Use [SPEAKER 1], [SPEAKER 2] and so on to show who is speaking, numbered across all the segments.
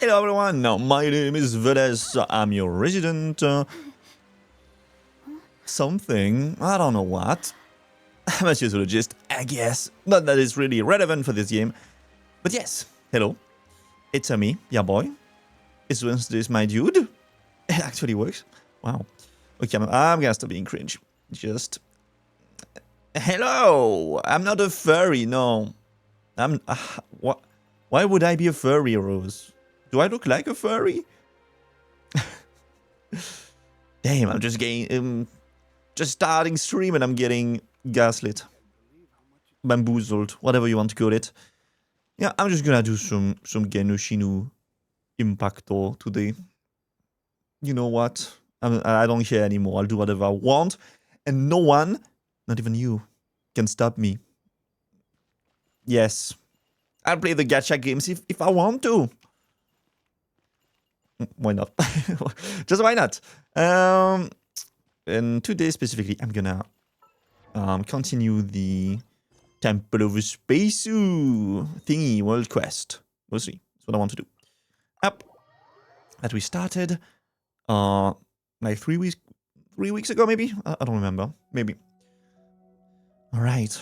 [SPEAKER 1] Hello everyone, my name is Veles, I'm your resident, something, I don't know what. I'm a sociologist, I guess, not that it's really relevant for this game. But yes, hello, it's me, yeah boy. Is this my dude? It actually works, wow. Okay, I'm gonna stop being cringe, just... Hello, I'm not a furry, no. What? Why would I be a furry, Rose? Do I look like a furry? Damn, I'm just getting... just starting stream and I'm getting gaslit. Bamboozled, whatever you want to call it. Yeah, I'm just gonna do some Genushinu Impacto today. You know what? I don't care anymore. I'll do whatever I want. And no one, not even you, can stop me. Yes. I'll play the gacha games if I want to. Why not? Just why not? And today specifically, I'm gonna continue the Temple of Spacesu thingy world quest. We'll see. That's what I want to do. Up that we started like 3 weeks ago, maybe? I don't remember. Maybe. Alright.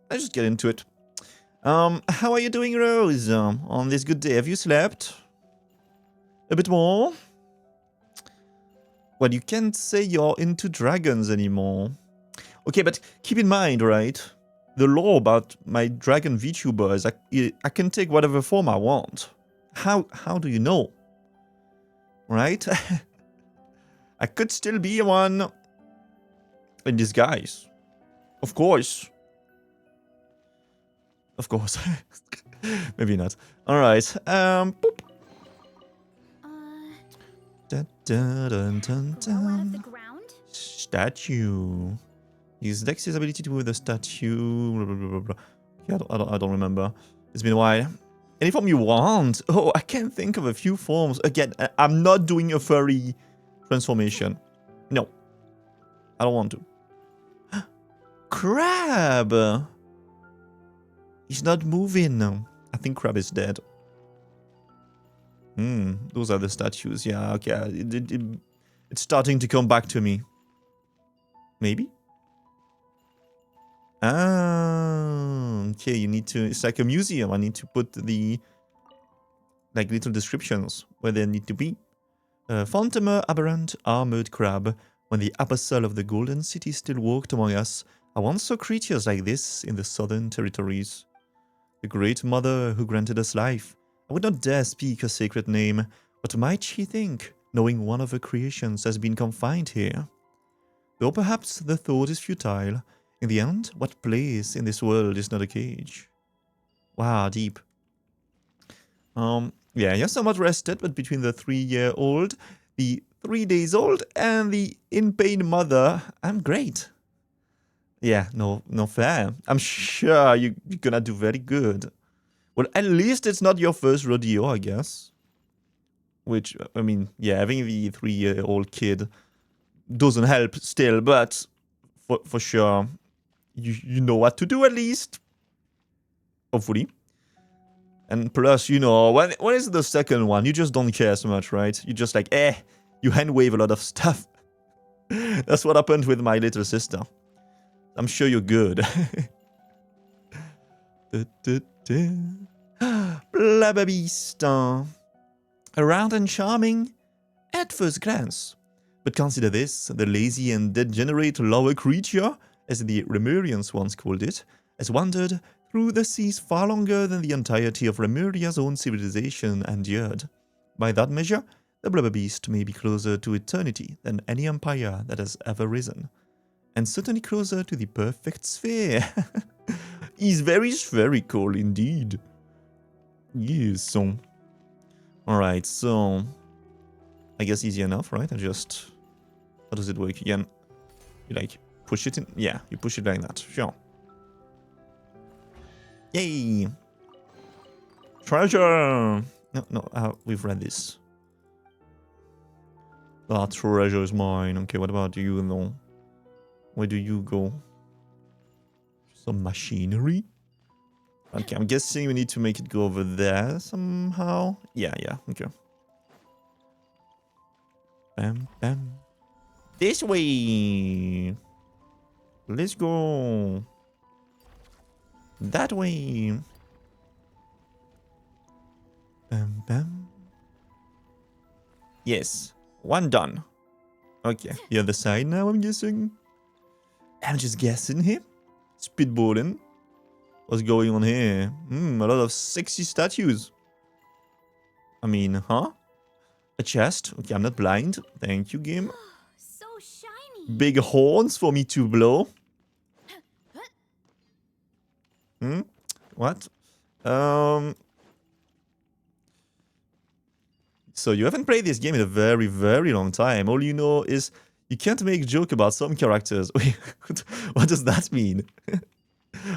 [SPEAKER 1] Let's just get into it. How are you doing, Rose? On this good day? Have you slept? A bit more? Well, you can't say you're into dragons anymore. Okay, but keep in mind, right? The law about my dragon VTuber is I can take whatever form I want. How do you know? Right? I could still be one in disguise. Of course. Of course. Maybe not. Alright. Boop. Dun, dun, dun, dun, dun. Statue. Use Dex's ability to move the statue. Blah, blah, blah, blah. Yeah, I don't remember. It's been a while. Any form you want. Oh, I can't think of a few forms. Again, I'm not doing a furry transformation. No. I don't want to. Crab! He's not moving now. I think Crab is dead. Those are the statues. Yeah, okay. It's starting to come back to me. Maybe? Ah, okay, you need to... It's like a museum. I need to put the... like, little descriptions where they need to be. Phantomer, aberrant, armored crab. When the apostle of the Golden City still walked among us, I once saw creatures like this in the southern territories. The great mother who granted us life. I would not dare speak her sacred name. What might she think, knowing one of her creations has been confined here? Though perhaps the thought is futile. In the end, what place in this world is not a cage? Wow, deep. Yeah, you're somewhat rested, but between the 3-year-old, the 3 days old, and the in-pain mother, I'm great. Yeah, no fair. I'm sure you're gonna do very good. Well, at least it's not your first rodeo, I guess. Which, I mean, yeah, having the 3-year-old kid doesn't help still, but for sure, you know what to do at least. Hopefully. And plus, you know, when is the second one? You just don't care so much, right? You just like, you hand wave a lot of stuff. That's what happened with my little sister. I'm sure you're good. Blabberbeast. Around and charming at first glance. But consider this, the lazy and degenerate lower creature, as the Remurians once called it, has wandered through the seas far longer than the entirety of Remuria's own civilization endured. By that measure, the Blabberbeast may be closer to eternity than any empire that has ever risen. And certainly closer to the perfect sphere. He's very spherical indeed. Yes, so... Alright, so... I guess easy enough, right? I just... How does it work again? You like, push it in? Yeah, you push it like that, sure. Yay! Treasure! No, we've read this. That treasure is mine. Okay, what about you, though? Where do you go? Some machinery? Okay, I'm guessing we need to make it go over there somehow. Yeah, okay. Bam, bam. This way. Let's go. That way. Bam, bam. Yes. One done. Okay, the other side now, I'm guessing. I'm just guessing here. Speedballing. What's going on here? A lot of sexy statues. I mean, huh? A chest. Okay, I'm not blind. Thank you, game.
[SPEAKER 2] So shiny.
[SPEAKER 1] Big horns for me to blow. What? So you haven't played this game in a very, very long time. All you know is you can't make joke about some characters. Wait, what does that mean?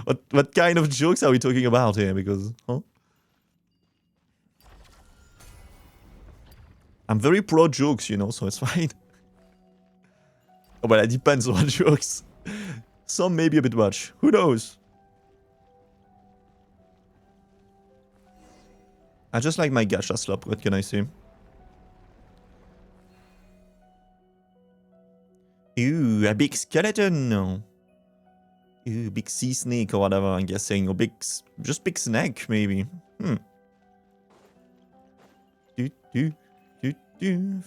[SPEAKER 1] What kind of jokes are we talking about here? Because, huh? I'm very pro jokes, you know, so it's fine. Oh, well, it depends on jokes. Some maybe a bit much. Who knows? I just like my gacha slop. What can I say? Ooh, a big skeleton. Ooh, big sea snake or whatever, I'm guessing. Or just big snake, maybe.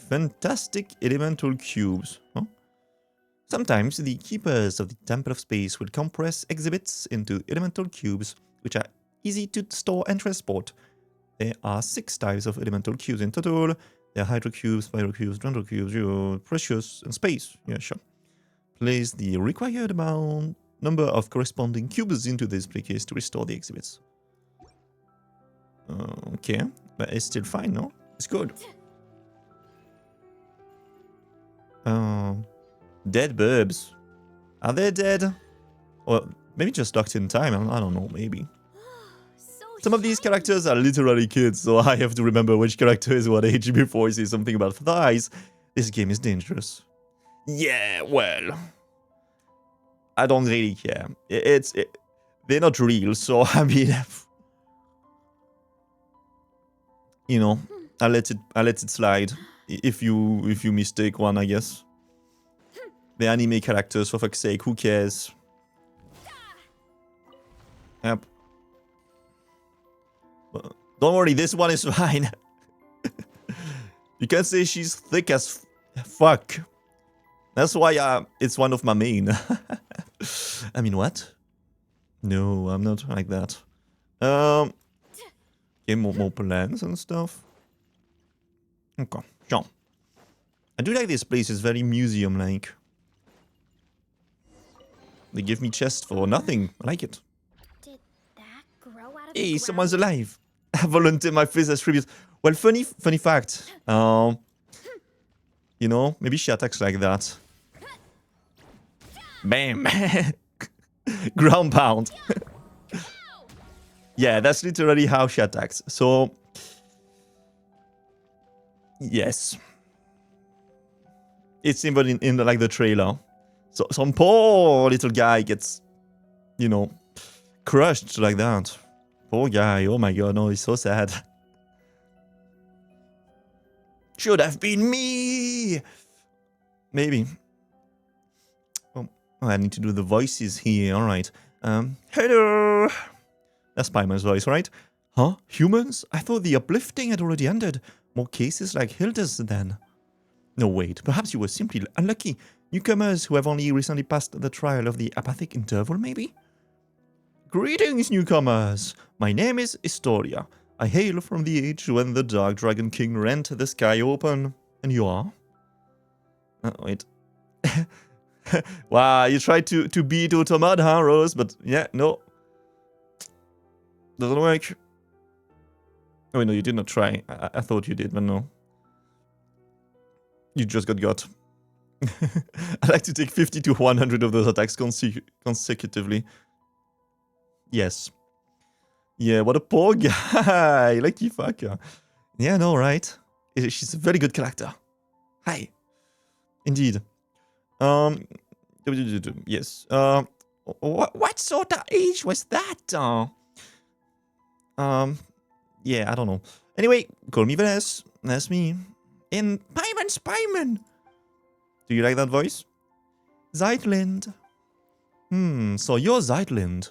[SPEAKER 1] Fantastic elemental cubes. Huh? Sometimes the keepers of the Temple of Space will compress exhibits into elemental cubes, which are easy to store and transport. There are 6 types of elemental cubes in total. There are hydro cubes, pyro cubes, dendro cubes, precious, and space. Yeah, sure. Place the required number of corresponding cubes into this case to restore the exhibits. Okay, but it's still fine, no? It's good. Dead burbs. Are they dead? Or maybe just locked in time, I don't know, maybe. Some of these characters are literally kids, so I have to remember which character is what age before I say something about thighs. This game is dangerous. Yeah, well, I don't really care. They're not real, so I mean, you know, I let it slide. If you mistake one, I guess. The anime characters, for fuck's sake, who cares? Yep. Don't worry, this one is fine. You can say she's thick as fuck. That's why it's one of my main. I mean, what? No, I'm not like that. Okay, more plans and stuff. Okay, sure. I do like this place, it's very museum-like. They give me chest for nothing. I like it.
[SPEAKER 2] Did that grow out of
[SPEAKER 1] Hey,
[SPEAKER 2] the
[SPEAKER 1] someone's
[SPEAKER 2] ground?
[SPEAKER 1] alive. I volunteer my face as tribute. Well, funny fact. You know, maybe she attacks like that. Bam. Ground pound. Yeah, that's literally how she attacks. So, yes. It's even in like the trailer. So some poor little guy gets, you know, crushed like that. Poor guy. Oh my god, no, he's so sad. Should have been me. Maybe. Oh, I need to do the voices here. All right. Hello. That's Paimon's voice, right? Huh? Humans? I thought the uplifting had already ended. More cases like Hilda's then. No, wait. Perhaps you were simply unlucky. Newcomers who have only recently passed the trial of the apathic interval, maybe? Greetings, newcomers! My name is Historia. I hail from the age when the Dark Dragon King rent the sky open. And you are? Wait. Wow, you tried to beat Automad, huh, Rose? But yeah, no. Doesn't work. Oh, no, you did not try. I thought you did, but no. You just got. I like to take 50 to 100 of those attacks consecutively. Yes. Yeah, what a poor guy. Lucky fucker. Yeah, no, right? She's a very good character. Hi. Indeed. Yes. What sort of age was that? Yeah, I don't know. Anyway, call me Veles. That's me. In Paimon Spyman. Do you like that voice? Zeitland. So you're Zeitland.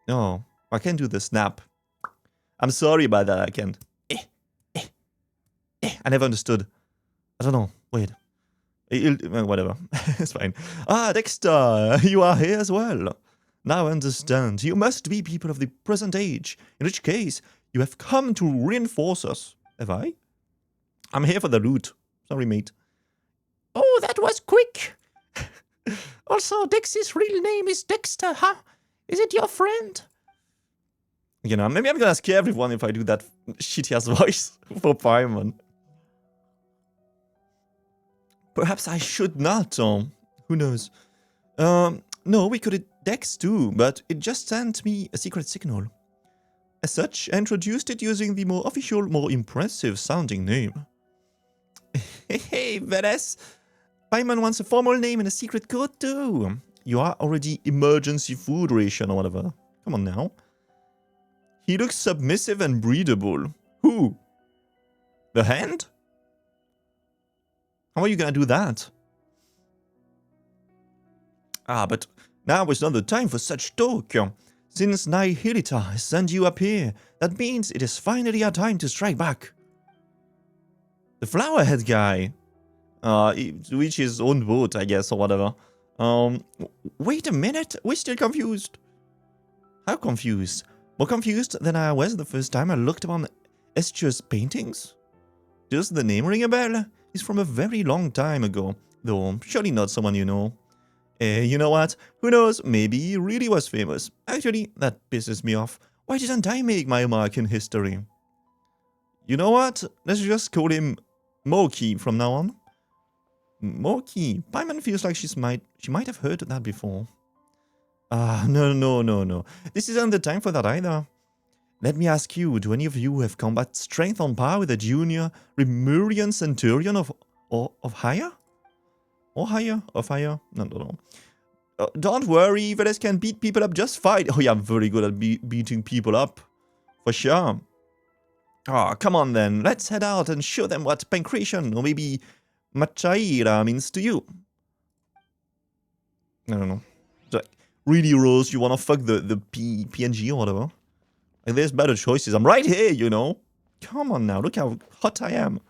[SPEAKER 1] Oh, I can't do the snap. I'm sorry about that, I can't. I never understood. I don't know. Wait. Whatever. It's fine. Ah, Dexter, you are here as well. Now I understand. You must be people of the present age. In which case, you have come to reinforce us. Have I? I'm here for the loot. Sorry, mate. Oh, that was quick. Also, Dex's real name is Dexter, huh? Is it your friend? You know, maybe I'm gonna scare everyone if I do that shitty-ass voice for Paimon. Perhaps I should not, who knows? No, we could Dex too, but it just sent me a secret signal. As such, I introduced it using the more official, more impressive sounding name. Hey, Veles! Paimon wants a formal name and a secret code too. You are already emergency food ration or whatever. Come on now. He looks submissive and breedable. Who? The hand? How are you gonna do that? Ah, but now is not the time for such talk. Since Nihilita has sent you up here, that means it is finally our time to strike back. The flowerhead guy. Which his own boat, I guess, or whatever. Wait a minute, we're still confused. How confused? More confused than I was the first time I looked upon Esther's paintings? Does the name ring a bell? It's from a very long time ago, though surely not someone you know. You know what? Who knows? Maybe he really was famous. Actually, that pisses me off. Why didn't I make my mark in history? You know what? Let's just call him Moki from now on. Moki. Paimon feels like she might have heard that before. Ah, no. This isn't the time for that either. Let me ask you, do any of you have combat strength on par with a junior Remurian Centurion of higher? Or higher? Of higher? No. Don't worry, Veles can beat people up just fine. Oh yeah, I'm very good at beating people up. For sure. Ah, come on then. Let's head out and show them what pancreation or maybe Machaira means to you. I don't know. Like, really, Rose, you wanna fuck the PNG or whatever? Like, there's better choices. I'm right here, you know? Come on now, look how hot I am.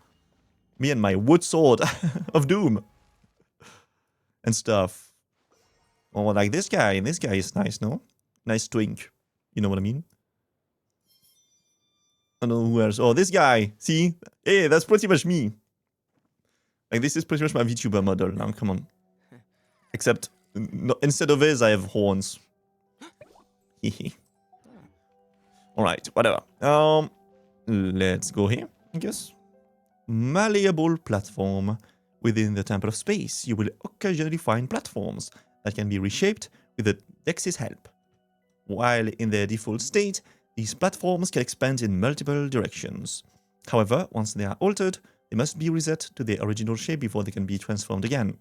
[SPEAKER 1] Me and my wood sword of doom. And stuff. Oh, like this guy. This guy is nice, no? Nice twink. You know what I mean? I don't know who else. Oh, this guy. See? Hey, that's pretty much me. Like, this is pretty much my VTuber model now. Come on. Except, no, instead of this, I have horns. Hehe. Alright, whatever. Let's go here, I guess. Malleable platform. Within the Temple of Space, you will occasionally find platforms that can be reshaped with the Dex's help. While in their default state, these platforms can expand in multiple directions. However, once they are altered, they must be reset to their original shape before they can be transformed again.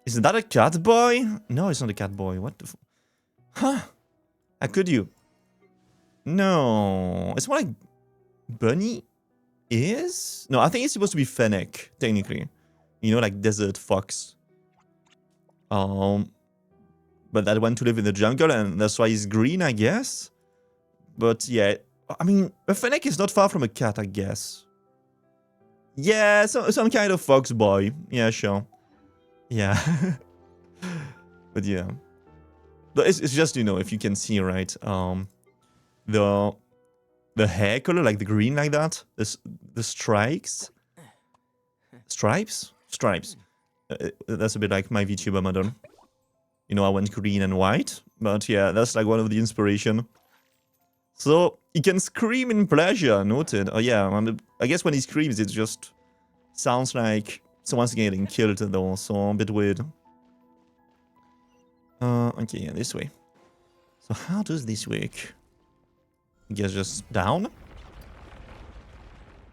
[SPEAKER 1] Isn't that a cat boy? No, it's not a cat boy. What the Huh? How could you? No. It's more like Bunny is? No, I think it's supposed to be Fennec, technically. You know, like desert fox. But that went to live in the jungle and that's why he's green, I guess. But yeah, I mean, a Fennec is not far from a cat, I guess. Yeah, some kind of fox boy. Yeah, sure. Yeah. But yeah. But it's just, you know, if you can see, right? The hair color, like the green like that. The stripes. Stripes? Stripes. That's a bit like my VTuber model. You know, I went green and white. But yeah, that's like one of the inspiration. So, he can scream in pleasure, noted. Oh yeah, I guess when he screams, it just sounds like someone's getting killed though, so a bit weird. Okay, yeah, this way. So how does this work? I guess just down?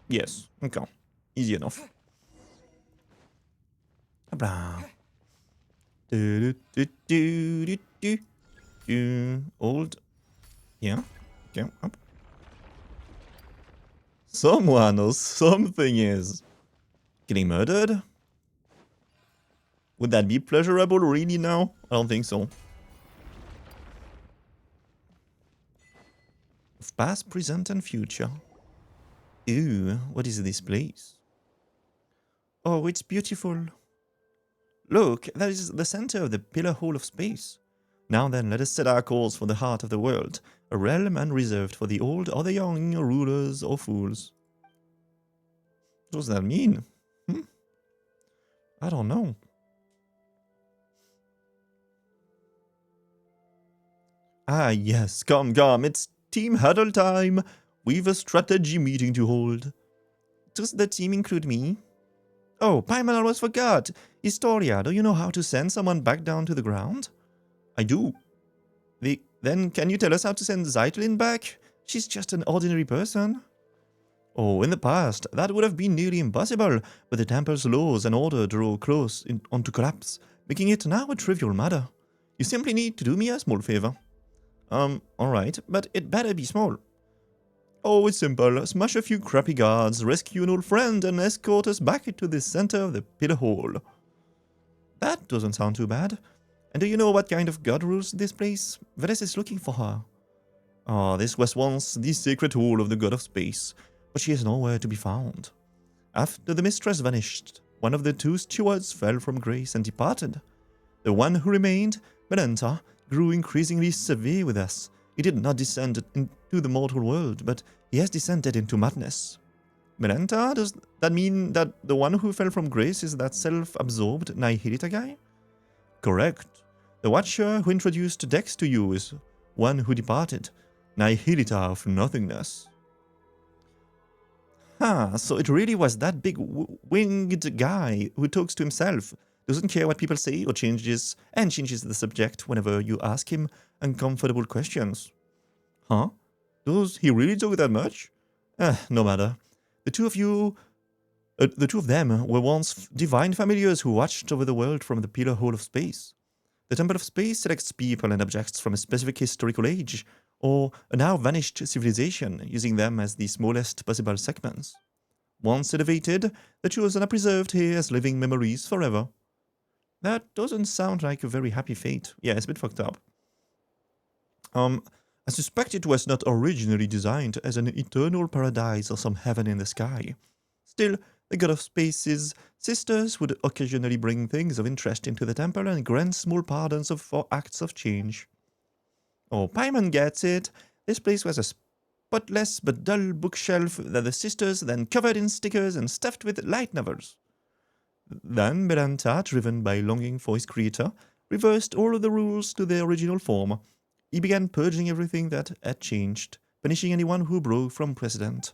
[SPEAKER 1] Yes, okay. Easy enough. Blah. Old. Yeah. someone or something is getting murdered. Would that be pleasurable really now? I don't think so. Of past, present, and future. Ooh, what is this place? Oh, it's beautiful. Look, that is the center of the pillar hole of space. Now then, let us set our course for the heart of the world, a realm unreserved for the old or the young, rulers or fools. What does that mean? I don't know. Ah, yes, come, it's team huddle time. We've a strategy meeting to hold. Does the team include me? Oh, Paimon almost forgot. Historia, do you know how to send someone back down to the ground? I do. Then can you tell us how to send Zeitlin back? She's just an ordinary person. Oh, in the past, that would have been nearly impossible, but the temple's laws and order draw close onto collapse, making it now a trivial matter. You simply need to do me a small favor. Alright, but it better be small. Oh, it's simple. Smash a few crappy guards, rescue an old friend, and escort us back into the center of the pillar hole. That doesn't sound too bad. And do you know what kind of god rules this place? Veles is looking for her. Oh, this was once the sacred hall of the god of space, but she is nowhere to be found. After the mistress vanished, one of the two stewards fell from grace and departed. The one who remained, Melenta, grew increasingly severe with us. He did not descend into the mortal world, but he has descended into madness. Melenta, does that mean that the one who fell from grace is that self-absorbed Nihilita guy? Correct. The Watcher who introduced Dex to you is one who departed, Nihilita of nothingness. So it really was that big winged guy who talks to himself, doesn't care what people say or changes the subject whenever you ask him uncomfortable questions. Huh? Does he really talk that much? No matter. The two of them were once divine familiars who watched over the world from the pillar hole of space. The Temple of Space selects people and objects from a specific historical age, or a now vanished civilization, using them as the smallest possible segments. Once elevated, the chosen are preserved here as living memories forever. That doesn't sound like a very happy fate. Yeah, it's a bit fucked up. I suspect it was not originally designed as an eternal paradise or some heaven in the sky. Still, the god of space's sisters would occasionally bring things of interest into the temple and grant small pardons for acts of change. Oh, Paimon gets it. This place was a spotless but dull bookshelf that the sisters then covered in stickers and stuffed with light novels. Then Melanta, driven by longing for his creator, reversed all of the rules to their original form. He began purging everything that had changed, punishing anyone who broke from precedent.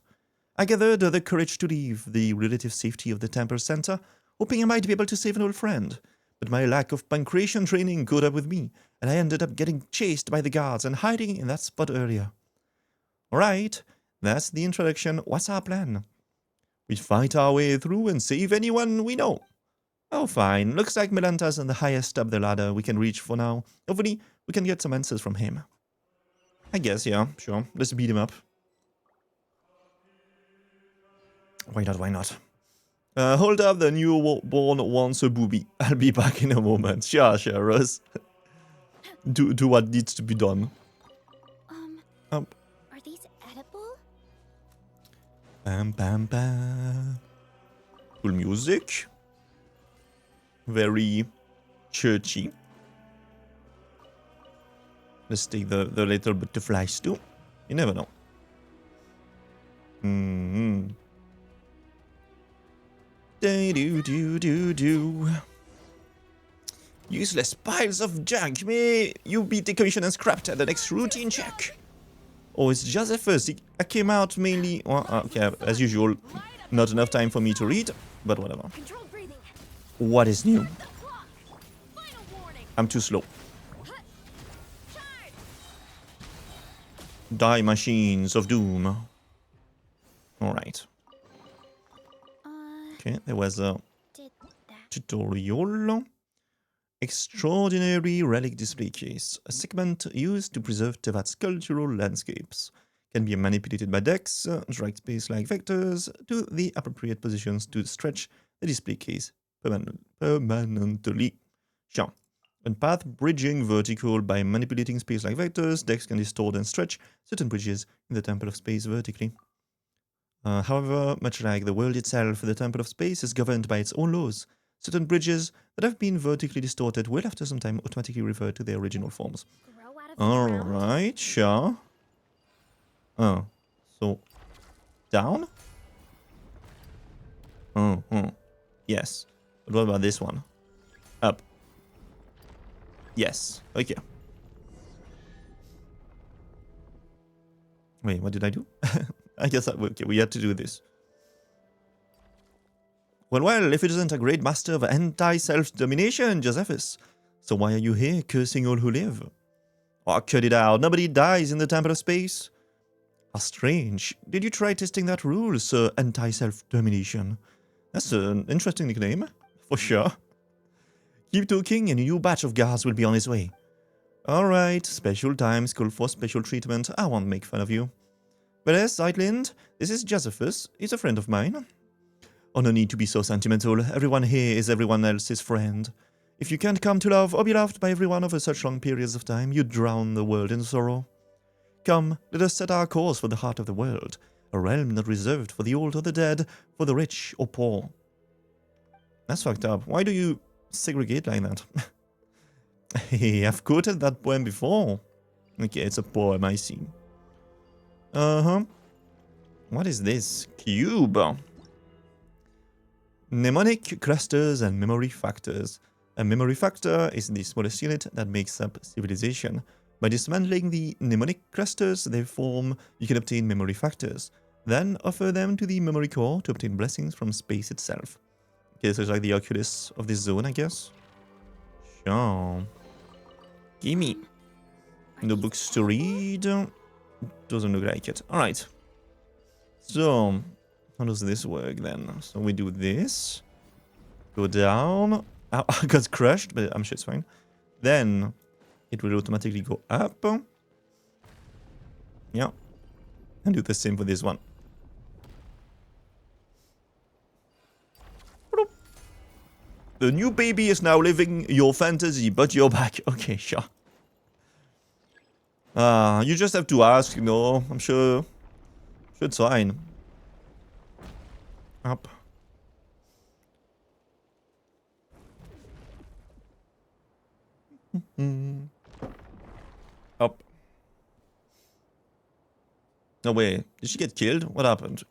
[SPEAKER 1] I gathered the courage to leave the relative safety of the temple center, hoping I might be able to save an old friend. But my lack of pancreation training caught up with me, and I ended up getting chased by the guards and hiding in that spot earlier. Alright, that's the introduction. What's our plan? We fight our way through and save anyone we know. Oh, fine. Looks like Melanta's on the highest up the ladder we can reach for now. Hopefully, we can get some answers from him. I guess, yeah, sure. Let's beat him up. Why not? Hold up, the newborn wants a booby. I'll be back in a moment. Sure, Rose. do what needs to be done.
[SPEAKER 2] Are these edible?
[SPEAKER 1] Bam, bam, bam. Cool music. Very churchy. Let's take the little butterflies too. You never know. Do. Useless piles of junk. May you be decommissioned and scrapped at the next routine check. Oh, it's Josephus. I came out mainly... Well, okay, as usual, not enough time for me to read, but whatever. What is new? I'm too slow. Die machines of doom. Alright. Okay, there was a tutorial. Extraordinary relic display case. A segment used to preserve Tevat's cultural landscapes. can be manipulated by Dex, drag space-like vectors to the appropriate positions to stretch the display case permanently. Sure. On path bridging vertical by manipulating space-like vectors, Dex can distort and stretch certain bridges in the Temple of Space vertically. However, much like the world itself, the Temple of Space is governed by its own laws. Certain bridges that have been vertically distorted will after some time automatically revert to their original forms.
[SPEAKER 2] Grow out of the ground?
[SPEAKER 1] Alright, sure. Oh, so down? Yes. But what about this one? Up. Yes. Okay. Wait, what did I do? I guess okay, we had to do this. Well, if it isn't a great master of anti-self-domination, Josephus, so why are you here cursing all who live? Oh, cut it out. Nobody dies in the Temple of Space. How strange. Did you try testing that rule, Sir Anti-Self-Domination? That's an interesting nickname, for sure. Keep talking and a new batch of guards will be on his way. Alright, special times call for special treatment. I won't make fun of you. Veles, Eitlind, this is Josephus. He's a friend of mine. Oh, no need to be so sentimental. Everyone here is everyone else's friend. If you can't come to love or be loved by everyone over such long periods of time, you drown the world in sorrow. Come, let us set our course for the heart of the world, a realm not reserved for the old or the dead, for the rich or poor. That's fucked up. Why do you segregate like that? Hey, I've quoted that poem before. Okay, it's a poem, I see. Uh-huh. What is this? Cube. Mnemonic clusters and memory factors. A memory factor is the smallest unit that makes up civilization. By dismantling the mnemonic clusters they form, you can obtain memory factors. Then offer them to the memory core to obtain blessings from space itself. Okay, so it's like the Oculus of this zone, I guess. Sure. Gimme. No books to read. Doesn't look like it. Alright. So, how does this work then? So we do this. Go down. Ow, I got crushed, but I'm sure it's fine. Then, it will automatically go up. Yeah. And do the same for this one. The new baby is now living your fantasy, but you're back. Okay, sure. You just have to ask, you know. I'm sure it's fine. Up. Up. No way. Did she get killed? What happened?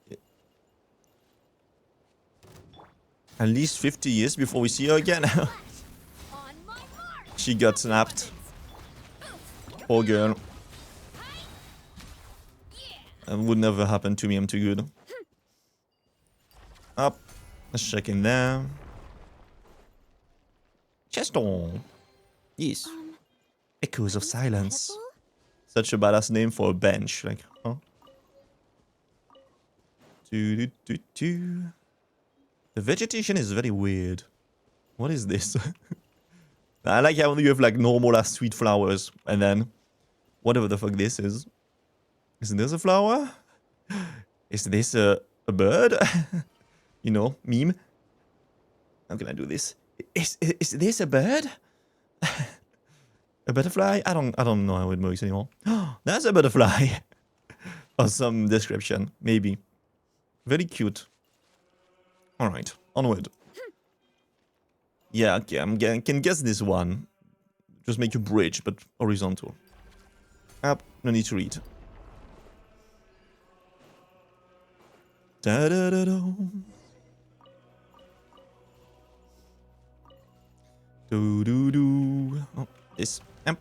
[SPEAKER 1] At least 50 years before we see her again. She got snapped. Poor girl. That would never happen to me, I'm too good. Up. Let's check in there. Cheston. Yes. Echoes of Silence.
[SPEAKER 2] Edible?
[SPEAKER 1] Such a badass name for a bench. Like, huh? The vegetation is very weird. What is this? I like how you have like normal ass sweet flowers and then whatever the fuck this is. Is this a flower? Is this a bird? You know, meme. How can I do this? Is this a bird? A butterfly? I don't know how it works anymore. That's a butterfly. Or some description, maybe. Very cute. Alright, onward. Yeah, okay, I can guess this one. Just make a bridge, but horizontal. Up, no need to read. Da da da da. Do do do. Oh, this amp.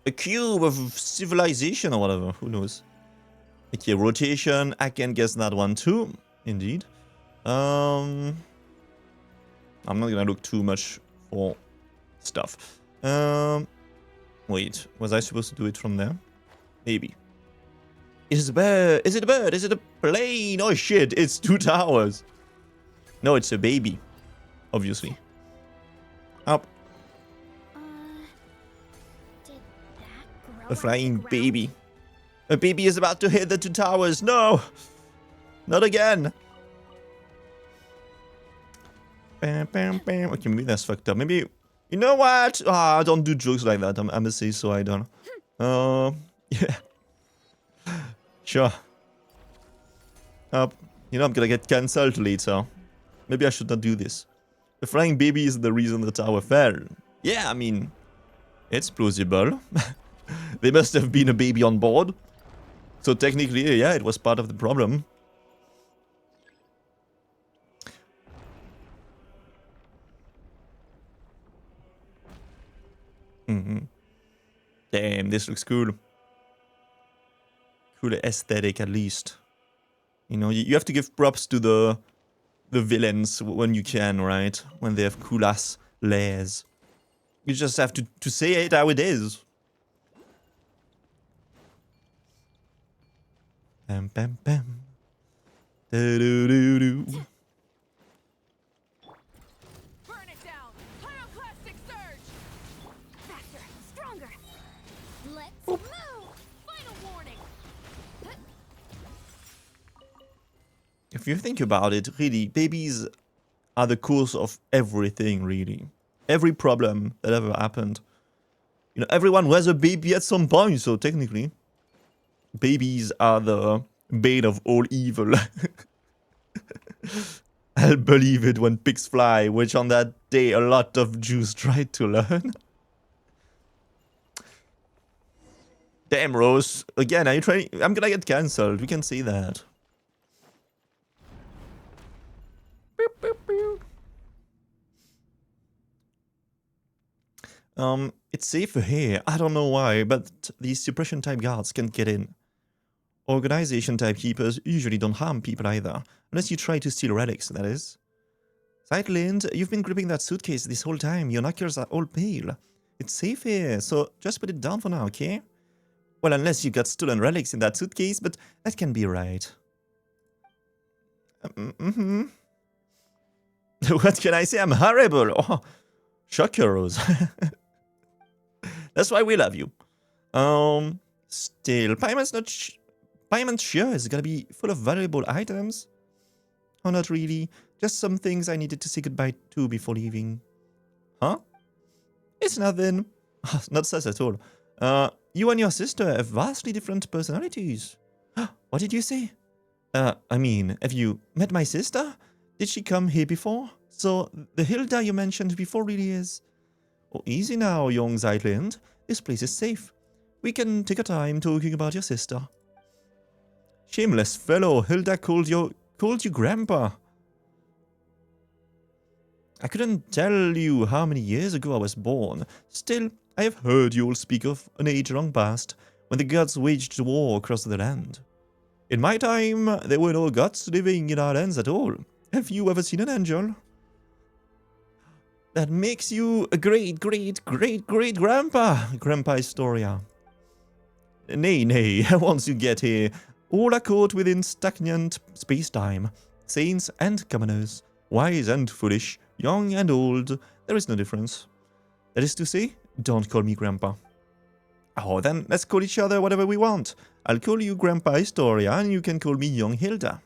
[SPEAKER 1] A cube of civilization or whatever. Who knows? Okay, rotation. I can guess that one too. Indeed. I'm not gonna look too much for stuff. Wait, was I supposed to do it from there? Maybe. Is it a bird? Is it a bird? Is it a plane? Oh shit, it's 2 towers. No, it's a baby. Obviously. Up.
[SPEAKER 2] Did that grow
[SPEAKER 1] A flying
[SPEAKER 2] out of the
[SPEAKER 1] baby.
[SPEAKER 2] ground?
[SPEAKER 1] A baby is about to hit the 2 towers. No! Not again! Bam, bam, bam. Okay, maybe that's fucked up. Maybe... You know what? Ah, don't do jokes like that. I'm gonna say so, I don't. Yeah. Sure. You know, I'm gonna get cancelled later. Maybe I should not do this. The flying baby is the reason the tower fell. Yeah, I mean, it's plausible. There must have been a baby on board. So technically, yeah, it was part of the problem. Damn, this looks cool. Cool aesthetic, at least. You know, you have to give props to the villains when you can, right? When they have cool-ass layers. You just have to say it how it is. Bam, bam, bam. Do-do-do-do.
[SPEAKER 2] Burn it down! Pyroclastic surge! Faster, stronger! Let's move! Final warning!
[SPEAKER 1] If you think about it, really, babies are the cause of everything, really. Every problem that ever happened. You know, everyone was a baby at some point, so technically, babies are the bane of all evil. I'll believe it when pigs fly, which on that day a lot of Jews tried to learn. Damn, Rose. Again, are you trying? I'm gonna get cancelled. We can say that. It's safer here. I don't know why, but these suppression type guards can't get in. Organization type keepers usually don't harm people either, unless you try to steal relics, that is. Sightlind, you've been gripping that suitcase this whole time. Your knuckles are all pale. It's safe here, so just put it down for now, okay? Well, unless you got stolen relics in that suitcase, but that can be right. What can I say? I'm horrible. Oh, shocker, Rose. That's why we love you. Still, Paimon's sure is gonna be full of valuable items. Oh, not really. Just some things I needed to say goodbye to before leaving. Huh? It's nothing. Not sus at all. You and your sister have vastly different personalities. What did you say? I mean, have you met my sister? Did she come here before? So, the Hilda you mentioned before really is... Oh, easy now, young Zeitland. This place is safe. We can take our time talking about your sister. Shameless fellow, Hilda called you Grandpa. I couldn't tell you how many years ago I was born. Still, I have heard you all speak of an age long past, when the gods waged war across the land. In my time, there were no gods living in our lands at all. Have you ever seen an angel? That makes you a great-great-great-great-grandpa, Grandpa Historia. Nay, once you get here, all are caught within stagnant space-time. Saints and commoners, wise and foolish, young and old, there is no difference. That is to say, don't call me Grandpa. Oh, then let's call each other whatever we want. I'll call you Grandpa Historia, and you can call me Young Hilda.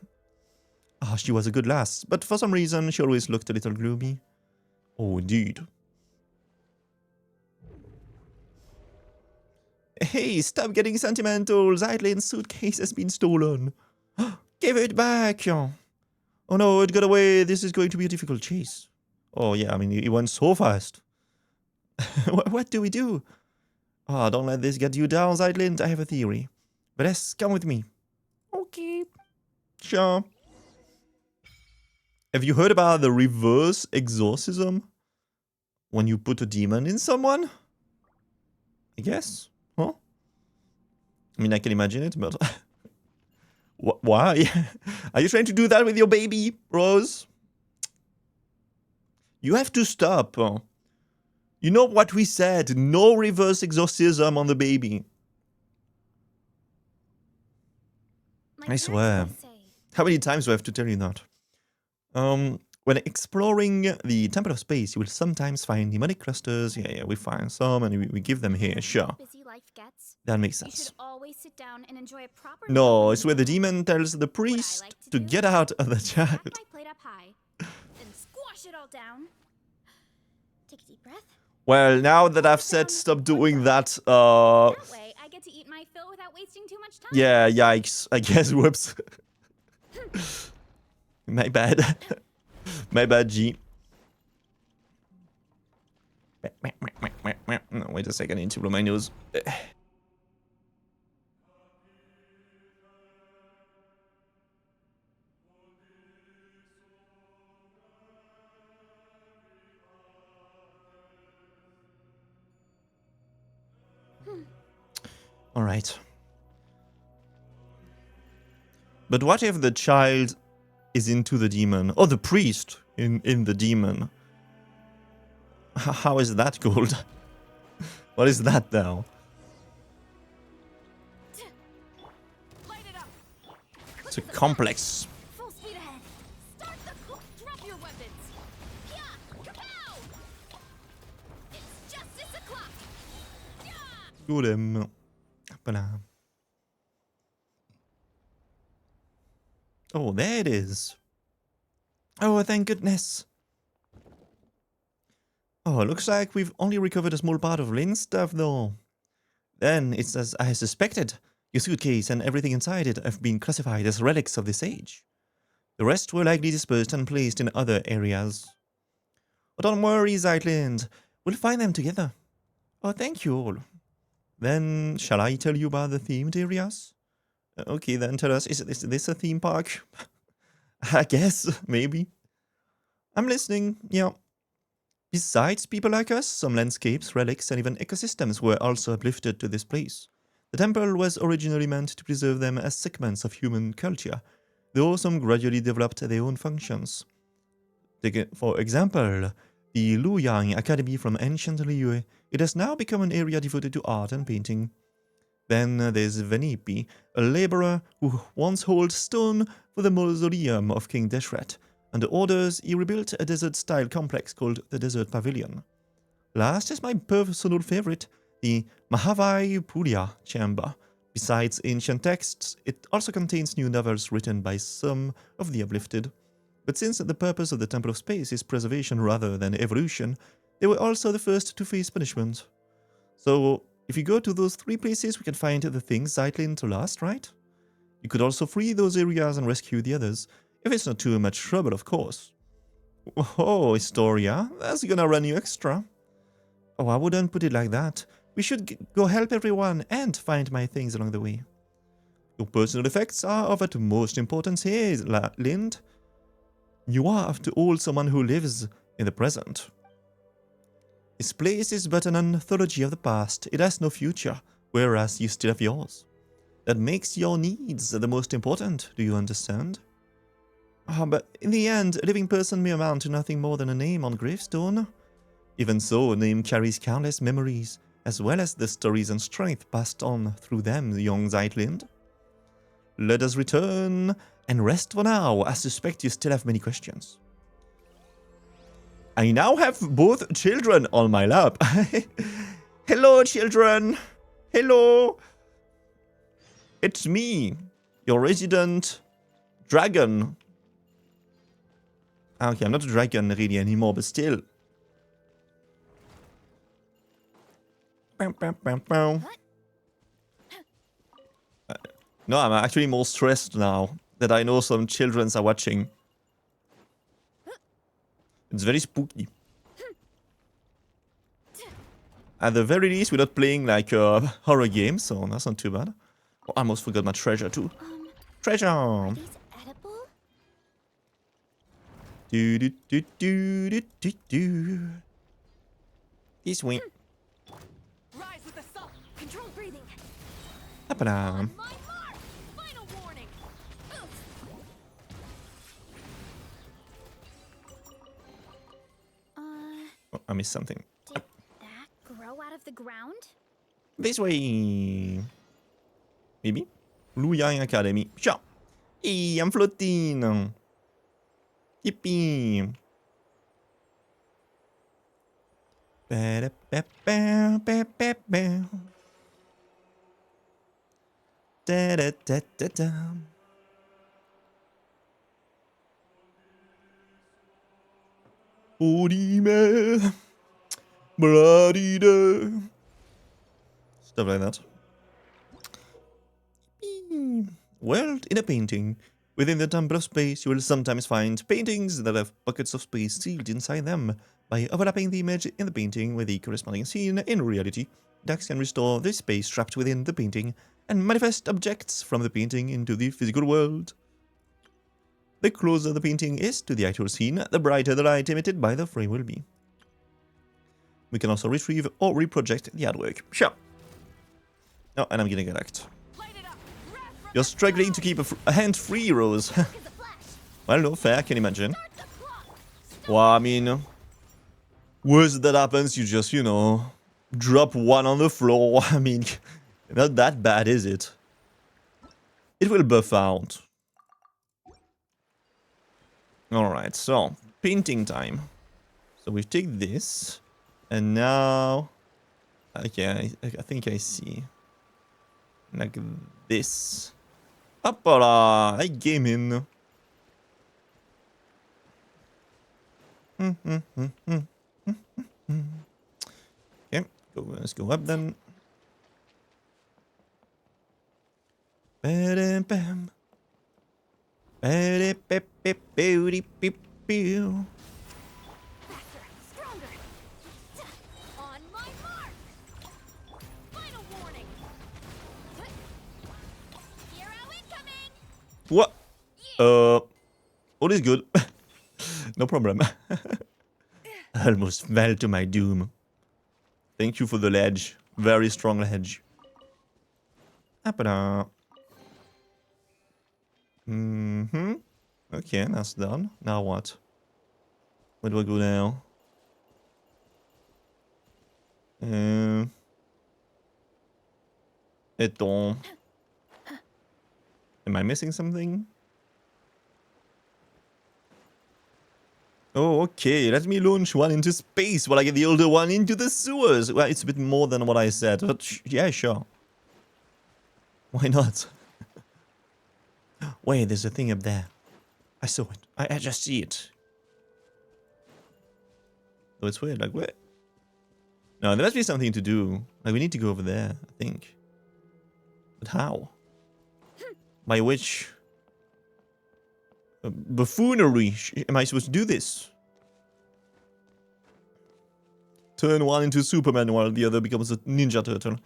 [SPEAKER 1] Ah, she was a good lass, but for some reason she always looked a little gloomy. Oh, indeed. Hey, stop getting sentimental. Zeitlin's suitcase has been stolen. Give it back. Oh no, it got away. This is going to be a difficult chase. Oh yeah, I mean, it went so fast. What do we do? Oh, don't let this get you down, Zeitlind. I have a theory. Veles, come with me. Okay. Sure. Have you heard about the reverse exorcism? When you put a demon in someone? I guess. Huh? I mean, I can imagine it, but... Why? Are you trying to do that with your baby, Rose? You have to stop. You know what we said. No reverse exorcism on the baby. I swear. How many times do I have to tell you that? When exploring the Temple of Space, you will sometimes find demonic clusters. Yeah, we find some and we give them here, sure.
[SPEAKER 2] Busy life gets,
[SPEAKER 1] That makes
[SPEAKER 2] you
[SPEAKER 1] sense.
[SPEAKER 2] should always sit down and enjoy a proper
[SPEAKER 1] No,
[SPEAKER 2] meal
[SPEAKER 1] it's where the
[SPEAKER 2] when you
[SPEAKER 1] demon tells the
[SPEAKER 2] what I
[SPEAKER 1] priest
[SPEAKER 2] like to
[SPEAKER 1] to
[SPEAKER 2] do
[SPEAKER 1] get out of the
[SPEAKER 2] stack
[SPEAKER 1] child.
[SPEAKER 2] my plate up high, then squash it all down. Take a deep breath.
[SPEAKER 1] Well, now that
[SPEAKER 2] Hold
[SPEAKER 1] I've
[SPEAKER 2] it
[SPEAKER 1] said
[SPEAKER 2] down
[SPEAKER 1] stop
[SPEAKER 2] one
[SPEAKER 1] doing
[SPEAKER 2] go.
[SPEAKER 1] that,
[SPEAKER 2] That way, I get to eat my fill without wasting too much time.
[SPEAKER 1] yeah, yikes. I guess, whoops. My bad. My bad, G. No, wait a second, I need to blow my nose. Alright. But what if the child is into the demon? Or the priest in the demon? How is that called? What is that now?
[SPEAKER 2] Light it up.
[SPEAKER 1] It's a complex.
[SPEAKER 2] Full speed ahead. Start the drop your weapons. Yeah, kapow! It's justice o'clock. Yeah!
[SPEAKER 1] Golem. Voilà. Oh, there it is. Oh, thank goodness. Oh, looks like we've only recovered a small part of Lynn's stuff, though. Then, it's as I suspected. Your suitcase and everything inside it have been classified as relics of this age. The rest were likely dispersed and placed in other areas. But don't worry, Zeitland. We'll find them together. Oh, thank you all. Then, shall I tell you about the themed areas? Okay, then tell us, is this a theme park? I guess, maybe. I'm listening, yeah. Besides people like us, some landscapes, relics, and even ecosystems were also uplifted to this place. The temple was originally meant to preserve them as segments of human culture, though some gradually developed their own functions. For example, the Luoyang Academy from ancient Liyue, it has now become an area devoted to art and painting. Then there's Venipi, a laborer who once hauled stone for the mausoleum of King Deshret. Under orders, he rebuilt a desert-style complex called the Desert Pavilion. Last is my personal favorite, the Mahavai Pulia Chamber. Besides ancient texts, it also contains new novels written by some of the uplifted. But since the purpose of the Temple of Space is preservation rather than evolution, they were also the first to face punishment. So, if you go to those three places, we can find the things Zeitlin to last, right? You could also free those areas and rescue the others, if it's not too much trouble, of course. Oh, Historia, that's gonna run you extra. Oh, I wouldn't put it like that. We should go help everyone and find my things along the way. Your personal effects are of utmost importance here, Lind. You are, after all, someone who lives in the present. This place is but an anthology of the past. It has no future, whereas you still have yours. That makes your needs the most important, do you understand? But in the end, a living person may amount to nothing more than a name on gravestone. Even so, a name carries countless memories, as well as the stories and strength passed on through them, young Zeitlind. Let us return and rest for now. I suspect you still have many questions. I now have both children on my lap. Hello, children. Hello. It's me, your resident dragon. Okay, I'm not a dragon really anymore, but still. No, I'm actually more stressed now that I know some childrens are watching. It's very spooky. At the very least, we're not playing like a horror game, so that's not too bad. Oh, I almost forgot my treasure too. Treasure!
[SPEAKER 2] Are these edible?
[SPEAKER 1] Do do do do do do do. This way.
[SPEAKER 2] Rise with the sun. Control breathing.
[SPEAKER 1] Up-a-da.
[SPEAKER 2] On my mark. Final warning.
[SPEAKER 1] Oh, I missed something.
[SPEAKER 2] Did that grow out of the ground?
[SPEAKER 1] This way. Maybe? Luoyang Academy. Sure. Hey, I'm floating. Yippee! Da-da-da-da-da. Orime. Bloody. Stuff like that. World in a painting. Within the temple of space, you will sometimes find paintings that have buckets of space sealed inside them. By overlapping the image in the painting with the corresponding scene in reality, Dax can restore the space trapped within the painting and manifest objects from the painting into the physical world. The closer the painting is to the actual scene, the brighter the light emitted by the frame will be. We can also retrieve or reproject the artwork. Sure. Oh, and I'm getting attacked. You're struggling to keep a hand free, Rose. Well, no, fair, I can imagine. Well, I mean, worst that happens, you just, you know, drop one on the floor. I mean, not that bad, is it? It will buff out. Alright, so, painting time. So we take this, and now... Okay, I think I see. Like this. Hoppala! I game in. Okay, let's go up then. Ba-dum-bam. Ba-da-ba-ba-ba-dee-beep-beep.
[SPEAKER 2] Stronger. On my mark. Final warning. Hero incoming.
[SPEAKER 1] What? All is good. No problem. I almost fell to my doom. Thank you for the ledge. Very strong ledge. Appada. Okay, that's done. Now what? Where do I go now? Am I missing something? Oh, okay. Let me launch one into space while I get the older one into the sewers. Well, it's a bit more than what I said, but yeah, sure. Why not? Wait, there's a thing up there. I saw it. I just see it. Oh, it's weird. Like, where? No, there must be something to do. Like, we need to go over there, I think. But how? By which buffoonery am I supposed to do this? Turn one into Superman while the other becomes a Ninja Turtle.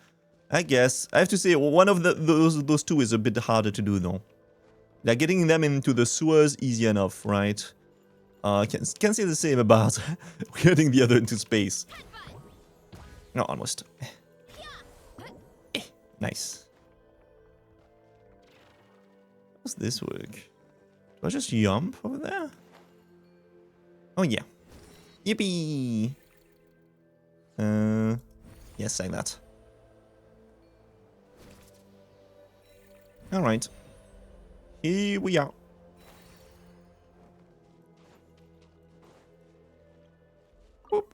[SPEAKER 1] I guess. I have to say, one of those two is a bit harder to do, though. Like, getting them into the sewers, easy enough, right? Can't say the same about getting the other into space. No, almost. Nice. How does this work? Do I just jump over there? Oh, yeah. Yippee! Yes, like that. Alright. Here we are. Whoop.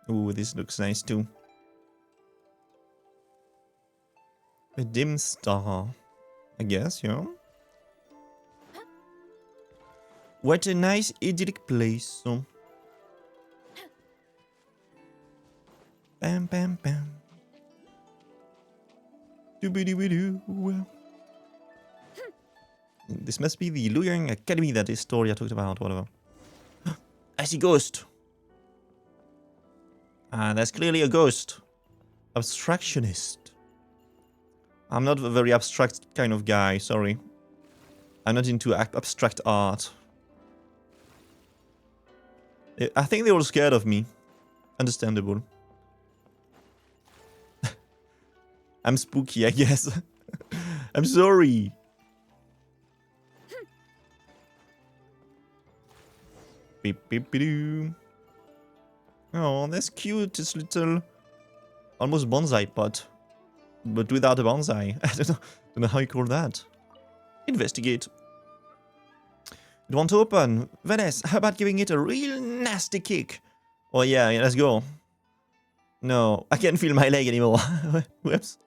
[SPEAKER 1] Ooh, this looks nice too. A dim star. I guess, yeah. What a nice idyllic place. Bam, bam, bam. Doobity-wee-doo. This must be the Luyang Academy that Historia talked about, whatever. I see ghost. Ah, that's clearly a ghost. Abstractionist. I'm not a very abstract kind of guy, sorry. I'm not into abstract art. I think they were scared of me. Understandable. I'm spooky, I guess. I'm sorry. Beep beep doo. Oh, that's cute. This little, almost bonsai pot. but without a bonsai. I don't know how you call that. Investigate. You want to open? Veles, how about giving it a real nasty kick? Oh yeah, let's go. No, I can't feel my leg anymore. Whoops.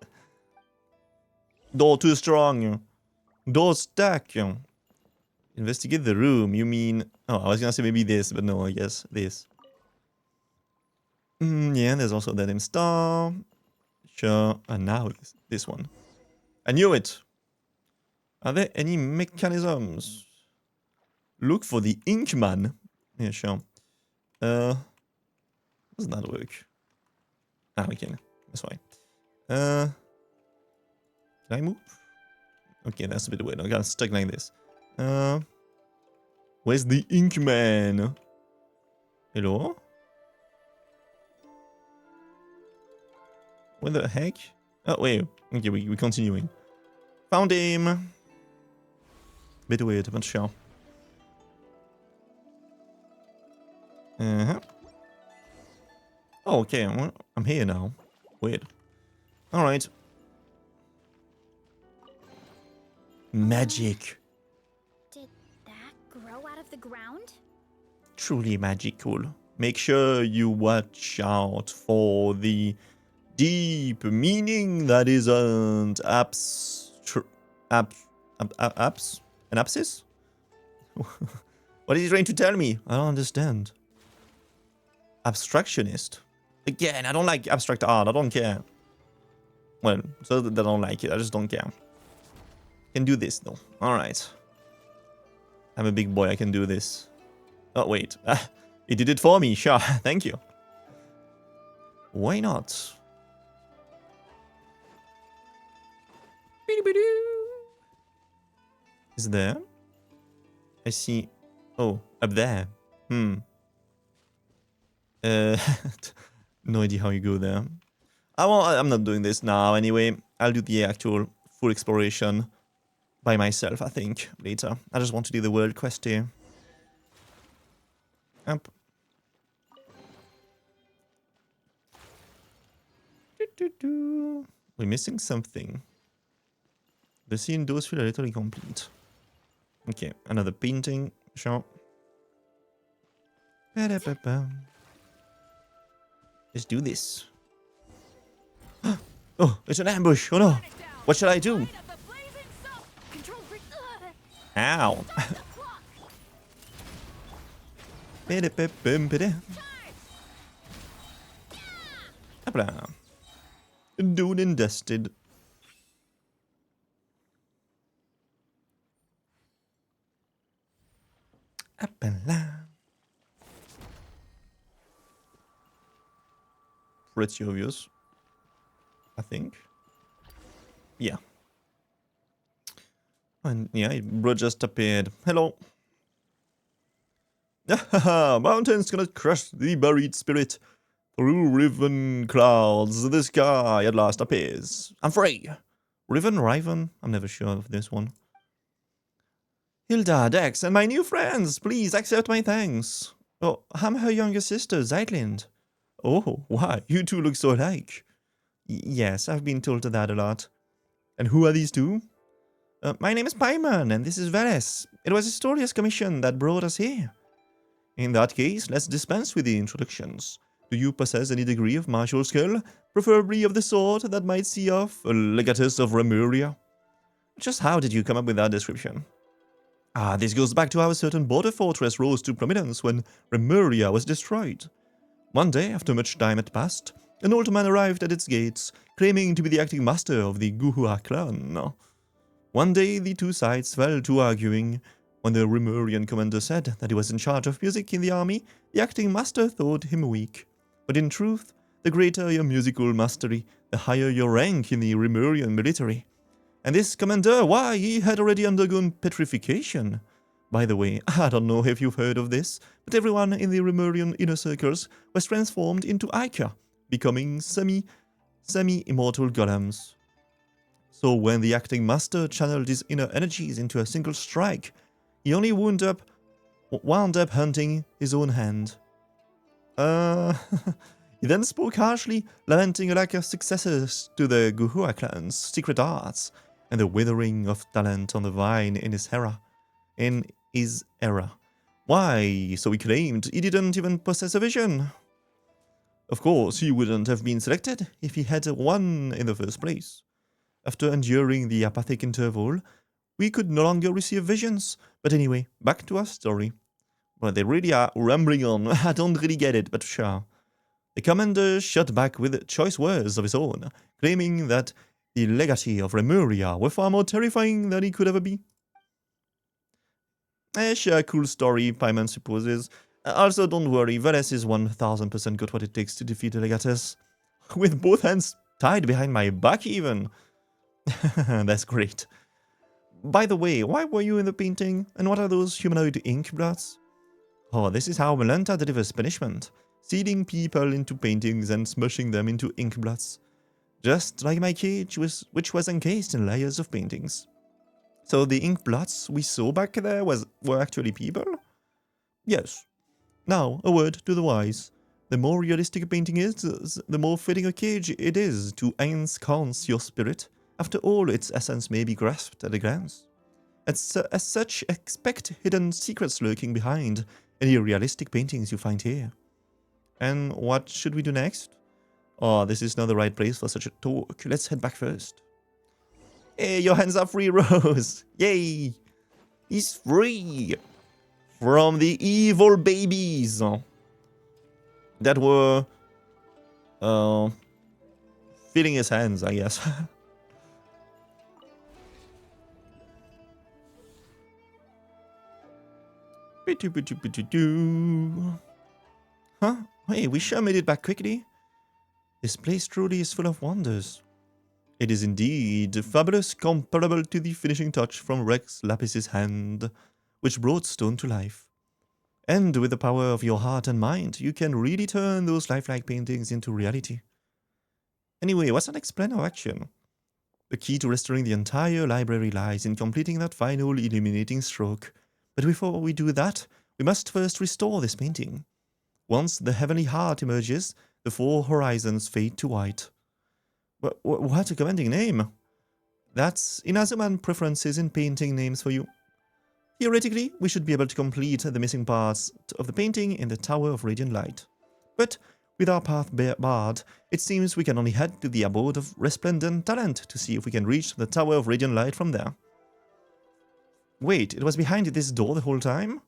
[SPEAKER 1] Door too strong. Door stuck. Investigate the room. You mean... Oh, I was gonna say maybe this, but no, I guess this. Yeah, there's also that in star. Sure. And now this one. I knew it. Are there any mechanisms? Look for the Inkman. Yeah, sure. Does that work? Ah, we can. That's fine. Can I move? Okay, that's a bit weird. I got stuck like this. Where's the Inkman? Hello? What the heck? Oh, wait. Okay, we're continuing. Found him. Bit weird, but sure. Uh-huh. Oh, okay. I'm here now. Weird. Alright. Magic.
[SPEAKER 2] Did that grow out of the ground?
[SPEAKER 1] Truly magical. Make sure you watch out for the deep meaning that isn't an abscess? What is he trying to tell me? I don't understand. Abstractionist. Again, I don't like abstract art. I don't care. Well, so that I don't like it. I just don't care. Can do this though. Alright. I'm a big boy. I can do this. Oh, wait. He did it for me. Sure. Thank you. Why not? Is there? I see. Oh, up there. No idea how you go there. I'm not doing this now anyway. I'll do the actual full exploration by myself, I think, later. I just want to do the world quest here. Up. We're missing something. The scene does feel a little incomplete. Okay, another painting. Sure. Let's do this. Oh, it's an ambush. Oh no. What should I do? Ow. Hopla. Dune and dusted. Pretty obvious, I think. Yeah. And yeah, bro just appeared. Hello. Mountains cannot crush the buried spirit. Through riven clouds, the sky at last appears. I'm free. Riven? I'm never sure of this one. Hilda, Dex, and my new friends, please accept my thanks. Oh, I'm her younger sister, Zeitlind. Oh, why? You two look so alike. Yes, I've been told that a lot. And who are these two? My name is Paimon, and this is Veles. It was Historia's commission that brought us here. In that case, let's dispense with the introductions. Do you possess any degree of martial skill, preferably of the sort that might see off a legatus of Remuria? Just how did you come up with that description? Ah, this goes back to how a certain border fortress rose to prominence when Remuria was destroyed. One day, after much time had passed, an old man arrived at its gates, claiming to be the acting master of the Guhua clan. One day, the two sides fell to arguing. When the Remurian commander said that he was in charge of music in the army, the acting master thought him weak. But in truth, the greater your musical mastery, the higher your rank in the Remurian military. And this commander, why, he had already undergone petrification. By the way, I don't know if you've heard of this, but everyone in the Remurian inner circles was transformed into Ica, becoming semi-immortal golems. So when the acting master channeled his inner energies into a single strike, he only wound up hunting his own hand. He then spoke harshly, lamenting a lack of successes to the Guhua clan's secret arts and the withering of talent on the vine in his era. Why, so he claimed, he didn't even possess a vision. Of course, he wouldn't have been selected if he had one in the first place. After enduring the apathic interval, we could no longer receive visions. But anyway, back to our story. Well, they really are rambling on. I don't really get it, but sure. The commander shot back with choice words of his own, claiming that the legacy of Remuria were far more terrifying than he could ever be. Sure, cool story, Paimon supposes. Also, don't worry, Veles is 1000% got what it takes to defeat the Legatus. With both hands tied behind my back, even. That's great. By the way, why were you in the painting? And what are those humanoid ink blots? Oh, this is how Melanta delivers punishment. Seeding people into paintings and smushing them into ink blots. Just like my cage, which was encased in layers of paintings. So the ink blots we saw back there were actually people? Yes. Now, a word to the wise. The more realistic a painting is, the more fitting a cage it is to ensconce your spirit. After all, its essence may be grasped at a glance. As such, expect hidden secrets lurking behind any realistic paintings you find here. And what should we do next? Oh, this is not the right place for such a talk. Let's head back first. Hey, your hands are free, Rose! Yay! He's free! From the evil babies that were feeding his hands, I guess. Huh? Hey, we sure made it back quickly. This place truly is full of wonders. It is indeed fabulous, comparable to the finishing touch from Rex Lapis's hand, which brought stone to life. And with the power of your heart and mind, you can really turn those lifelike paintings into reality. Anyway, what's our next plan of action? The key to restoring the entire library lies in completing that final illuminating stroke. But before we do that, we must first restore this painting. Once the heavenly heart emerges, the four horizons fade to white. What a commanding name! That's Inazuman preferences in painting names for you. Theoretically, we should be able to complete the missing parts of the painting in the Tower of Radiant Light. But with our path barred, it seems we can only head to the abode of Resplendent Talent to see if we can reach the Tower of Radiant Light from there. Wait, it was behind this door the whole time?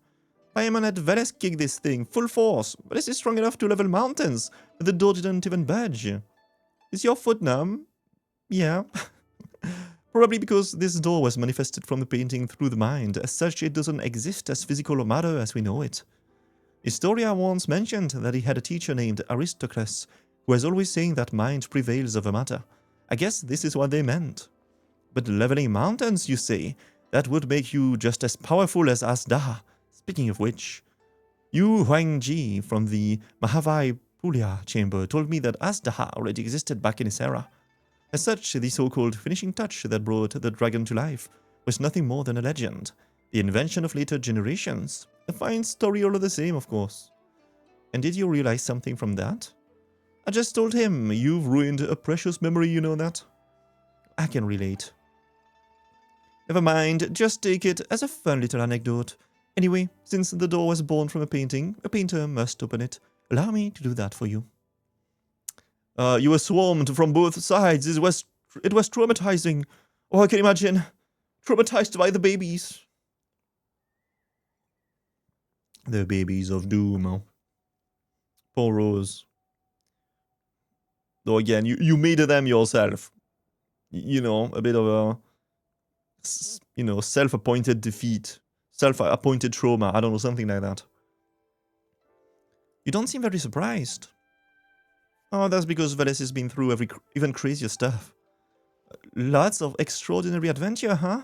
[SPEAKER 1] Paimon had Veles kick this thing full force, but is it strong enough to level mountains? But the door didn't even budge. Is your foot numb? Yeah. Probably because this door was manifested from the painting through the mind. As such, it doesn't exist as physical matter as we know it. Historia once mentioned that he had a teacher named Aristocles, who was always saying that mind prevails over matter. I guess this is what they meant. But leveling mountains, you say? That would make you just as powerful as Asda. Speaking of which, Yu Huangji from the Mahavai Pulya chamber told me that Asda already existed back in his era. As such, the so-called finishing touch that brought the dragon to life was nothing more than a legend, the invention of later generations. A fine story all the same, of course. And did you realize something from that? I just told him, you've ruined a precious memory, you know that? I can relate. Never mind, just take it as a fun little anecdote. Anyway, since the door was born from a painting, a painter must open it. Allow me to do that for you. You were swarmed from both sides. It was traumatizing. Oh, I can imagine. Traumatized by the babies. The babies of doom. Poor Rose. Though again, you made them yourself. You know, a bit of a, self-appointed defeat. Self-appointed trauma. I don't know, something like that. You don't seem very surprised. Oh, that's because Veles has been through even crazier stuff. Lots of extraordinary adventure, huh?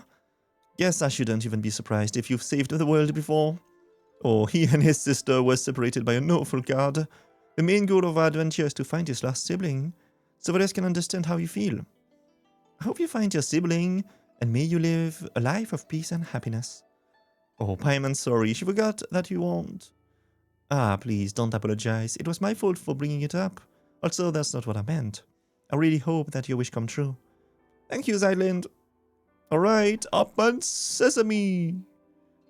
[SPEAKER 1] Guess I shouldn't even be surprised if you've saved the world before. Oh, he and his sister were separated by an awful god. The main goal of our adventure is to find his lost sibling, so Veles can understand how you feel. I hope you find your sibling, and may you live a life of peace and happiness. Oh, Paimon, sorry, she forgot that you won't. Ah, please, don't apologize. It was my fault for bringing it up. Also, that's not what I meant. I really hope that your wish come true. Thank you, Zyland. Alright, up on sesame.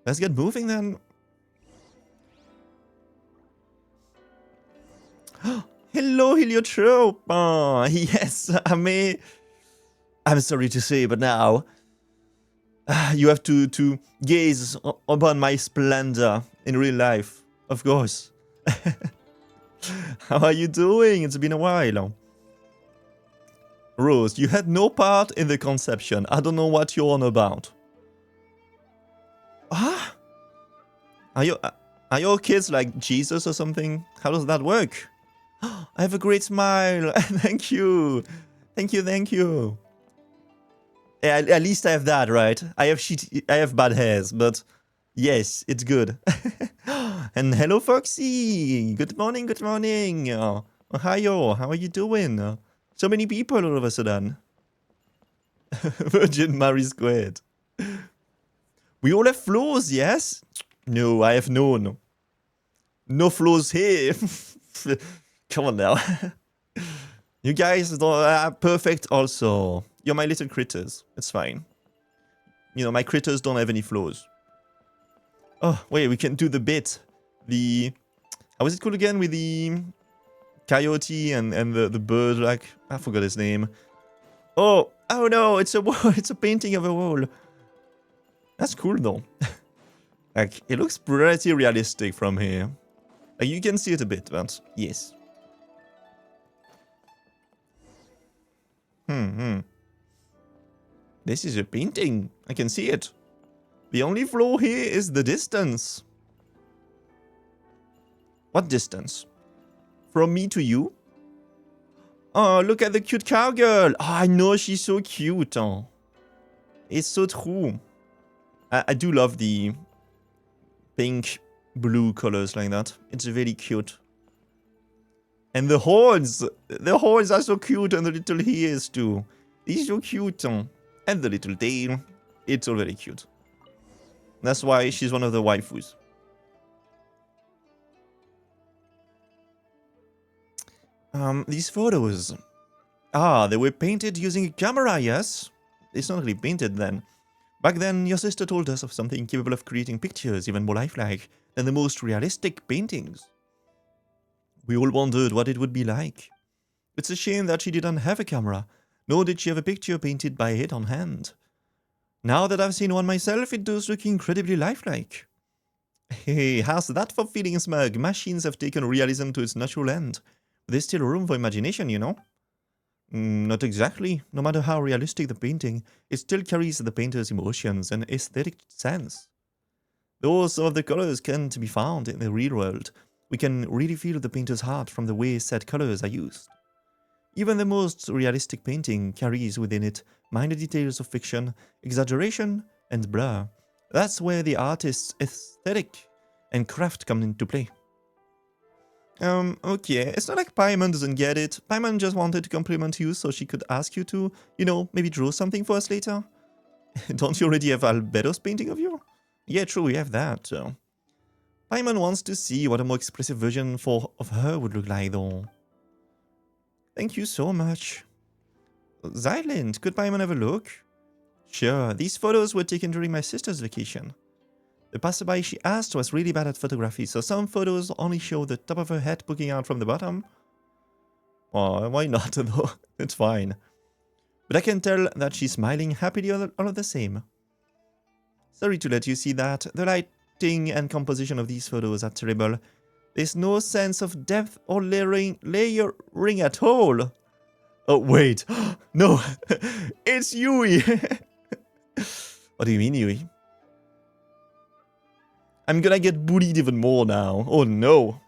[SPEAKER 1] Let's get moving then. Hello, Heliotrope. Oh, yes, I'm sorry to say, but now you have to gaze upon my splendor in real life, of course. How are you doing? It's been a while. Rose, you had no part in the conception. I don't know what you're on about. Ah? Are your kids like Jesus or something? How does that work? I have a great smile. Thank you. Thank you, thank you. Yeah, at least I have that, right? I have bad hairs, but yes, it's good. And hello, Foxy. Good morning, good morning. Ohio, how are you doing? So many people all of a sudden. Virgin Mary Squared. We all have flaws, yes? No, I have none. No flaws here. Come on now. You guys are perfect also. You're my little critters. It's fine. You know, my critters don't have any flaws. Oh, wait, we can do the bit. How was it called again? With the coyote and the bird, like, I forgot his name. Oh no, it's a wall. It's a painting of a wall. That's cool though. Like, it looks pretty realistic from here. Like, you can see it a bit, but yes. This is a painting. I can see it. The only flaw here is the distance. What distance? From me to you? Oh, look at the cute cowgirl. Oh, I know, she's so cute. Oh. It's so true. I do love the pink, blue colors like that. It's very cute. And the horns are so cute, and the little ears too. He's so cute. And the little tail. It's all very cute. That's why she's one of the waifus. These photos. Ah, they were painted using a camera, yes? It's not really painted then. Back then, your sister told us of something capable of creating pictures even more lifelike than the most realistic paintings. We all wondered what it would be like. It's a shame that she didn't have a camera, nor did she have a picture painted by it on hand. Now that I've seen one myself, it does look incredibly lifelike. Hey, how's that for feeling smug? Machines have taken realism to its natural end. There's still room for imagination, you know? Not exactly. No matter how realistic the painting, it still carries the painter's emotions and aesthetic sense. Though some of the colors can't be found in the real world, we can really feel the painter's heart from the way said colors are used. Even the most realistic painting carries within it minor details of fiction, exaggeration, and blur. That's where the artist's aesthetic and craft come into play. Okay, it's not like Paimon doesn't get it. Paimon just wanted to compliment you so she could ask you to, you know, maybe draw something for us later. Don't you already have Albedo's painting of you? Yeah, true, we have that. So. Paimon wants to see what a more expressive version of her would look like, though. Thank you so much. Zyland, could Paimon have a look? Sure, these photos were taken during my sister's vacation. The passerby she asked was really bad at photography, so some photos only show the top of her head poking out from the bottom. Oh, why not though? It's fine. But I can tell that she's smiling happily all of the same. Sorry to let you see that. The lighting and composition of these photos are terrible. There's no sense of depth or layering at all. Oh, wait. No. It's Yui. What do you mean, Yui? I'm gonna get bullied even more now. Oh no.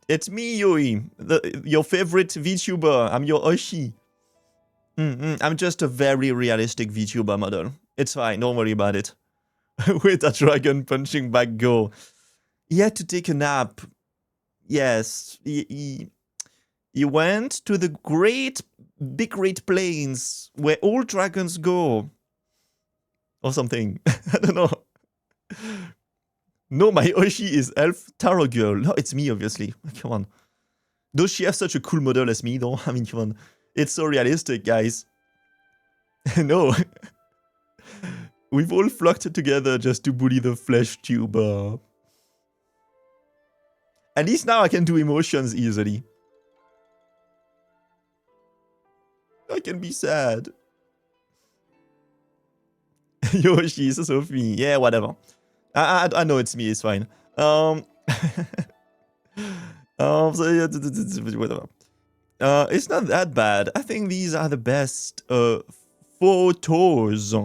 [SPEAKER 1] It's me, Yui, your favorite VTuber. I'm your Oshi. I'm just a very realistic VTuber model. It's fine, don't worry about it. Where'd that dragon punching back go? He had to take a nap. Yes, he went to the big great plains where all dragons go. Or something. I don't know. No, my Oshi is Elf Tarot Girl. No, it's me, obviously. Come on. Does she have such a cool model as me, though? I mean, come on. It's so realistic, guys. No. We've all flocked together just to bully the flesh tuber. At least now I can do emotions easily. I can be sad. Yoshi, so me. Yeah, whatever. I know it's me, it's fine. So yeah, whatever. It's not that bad. I think these are the best photos.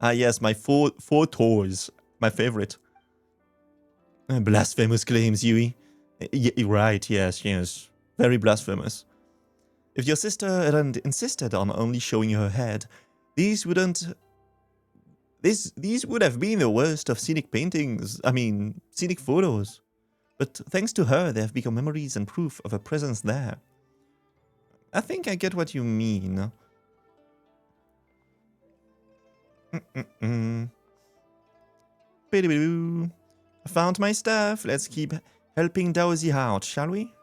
[SPEAKER 1] Ah, yes, my photos. My favorite. Blasphemous claims, Yui. Right, yes. Very blasphemous. If your sister hadn't insisted on only showing her head, these would have been the worst of scenic paintings. I mean, scenic photos. But thanks to her, they have become memories and proof of her presence there. I think I get what you mean. I found my stuff. Let's keep helping Dowsy out, shall we?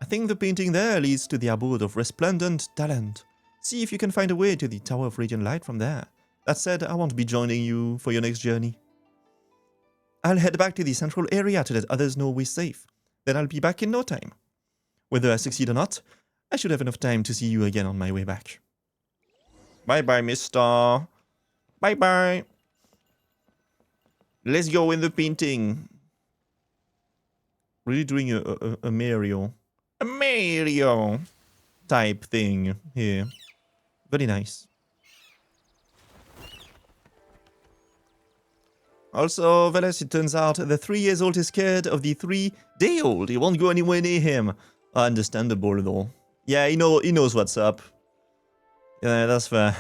[SPEAKER 1] I think the painting there leads to the abode of resplendent talent. See if you can find a way to the Tower of Radiant Light from there. That said, I won't be joining you for your next journey. I'll head back to the central area to let others know we're safe. Then I'll be back in no time. Whether I succeed or not, I should have enough time to see you again on my way back. Bye-bye, mister. Bye-bye. Let's go in the painting. Really doing a Mario. A Mario type thing here. Very nice. Also, Veles, it turns out the 3 years old is scared of the 3-day-old. He won't go anywhere near him. Understandable, though. Yeah, he knows what's up. Yeah, that's fair.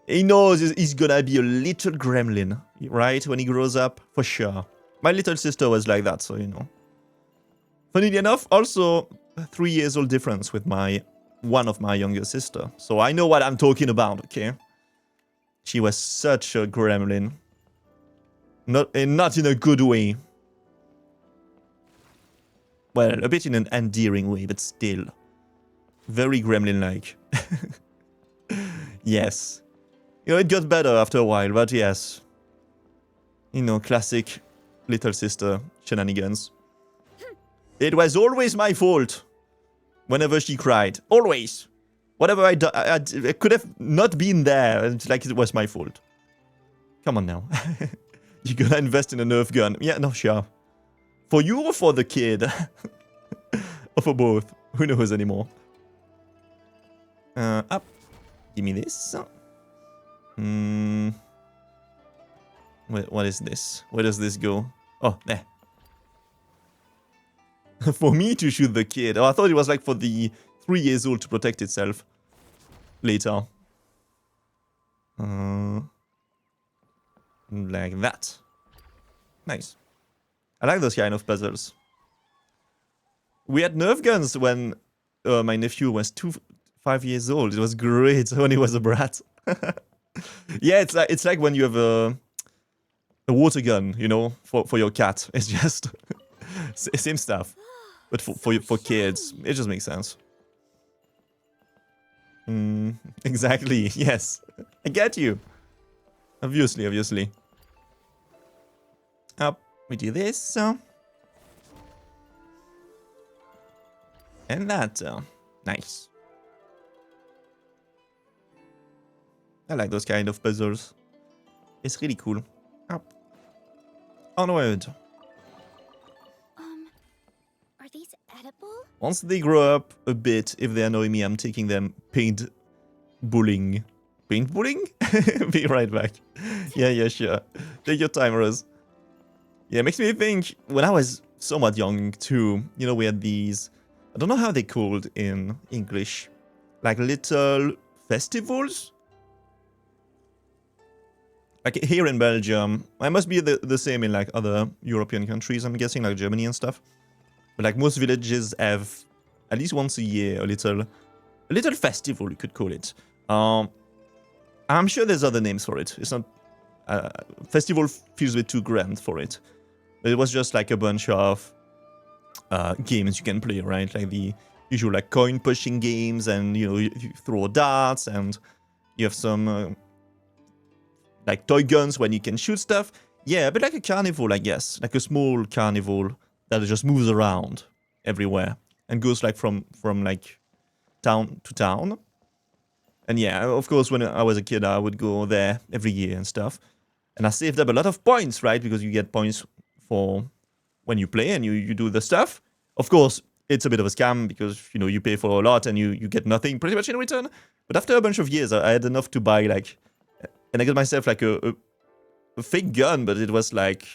[SPEAKER 1] He knows he's gonna be a little gremlin, right? When he grows up, for sure. My little sister was like that, so you know. Funnily enough, also 3 years old difference with one of my younger sister. So I know what I'm talking about, okay? She was such a gremlin. Not in a good way. Well, a bit in an endearing way, but still. Very gremlin-like. Yes. You know, it got better after a while, but yes. You know, classic little sister shenanigans. It was always my fault. Whenever she cried. Always. Whatever I could have not been there. It's like it was my fault. Come on now. You're gonna invest in a Nerf gun. Yeah, no, sure. For you or for the kid? Or for both? Who knows anymore? Up. Give me this. What is this? Where does this go? Oh, there. For me to shoot the kid. Oh, I thought it was like for the 3 years old to protect itself. Later. Like that. Nice. I like those kind of puzzles. We had Nerf guns when my nephew was 5 years old. It was great when he was a brat. Yeah, it's like when you have a water gun, you know, for your cat. It's just same stuff, but for kids, it just makes sense. Exactly. Yes, I get you. Obviously. Up, we do this, and that. Nice. I like those kind of puzzles. It's really cool. Up. Onward.
[SPEAKER 2] Are these edible?
[SPEAKER 1] Once they grow up a bit, if they annoy me, I'm taking them paint bullying. Paint bullying? Be right back. Yeah, sure. Take your time, Rose. Yeah, it makes me think, when I was somewhat young too, you know, we had these, I don't know how they're called in English, like little festivals? Like here in Belgium, I must be the same in like other European countries, I'm guessing, like Germany and stuff. But like most villages have at least once a year a little festival, you could call it. I'm sure there's other names for it. It's not Festival feels a bit too grand for it. But it was just like a bunch of games you can play, right? Like the usual like coin pushing games, and you throw darts, and you have some like toy guns when you can shoot stuff. Yeah, but like a carnival, I guess, like a small carnival that just moves around everywhere and goes like from like town to town. And yeah, of course, when I was a kid, I would go there every year and stuff. And I saved up a lot of points, right? Because you get points for when you play and you do the stuff. Of course, it's a bit of a scam because, you pay for a lot and you get nothing pretty much in return. But after a bunch of years, I had enough to buy like... And I got myself like a fake gun, but it was like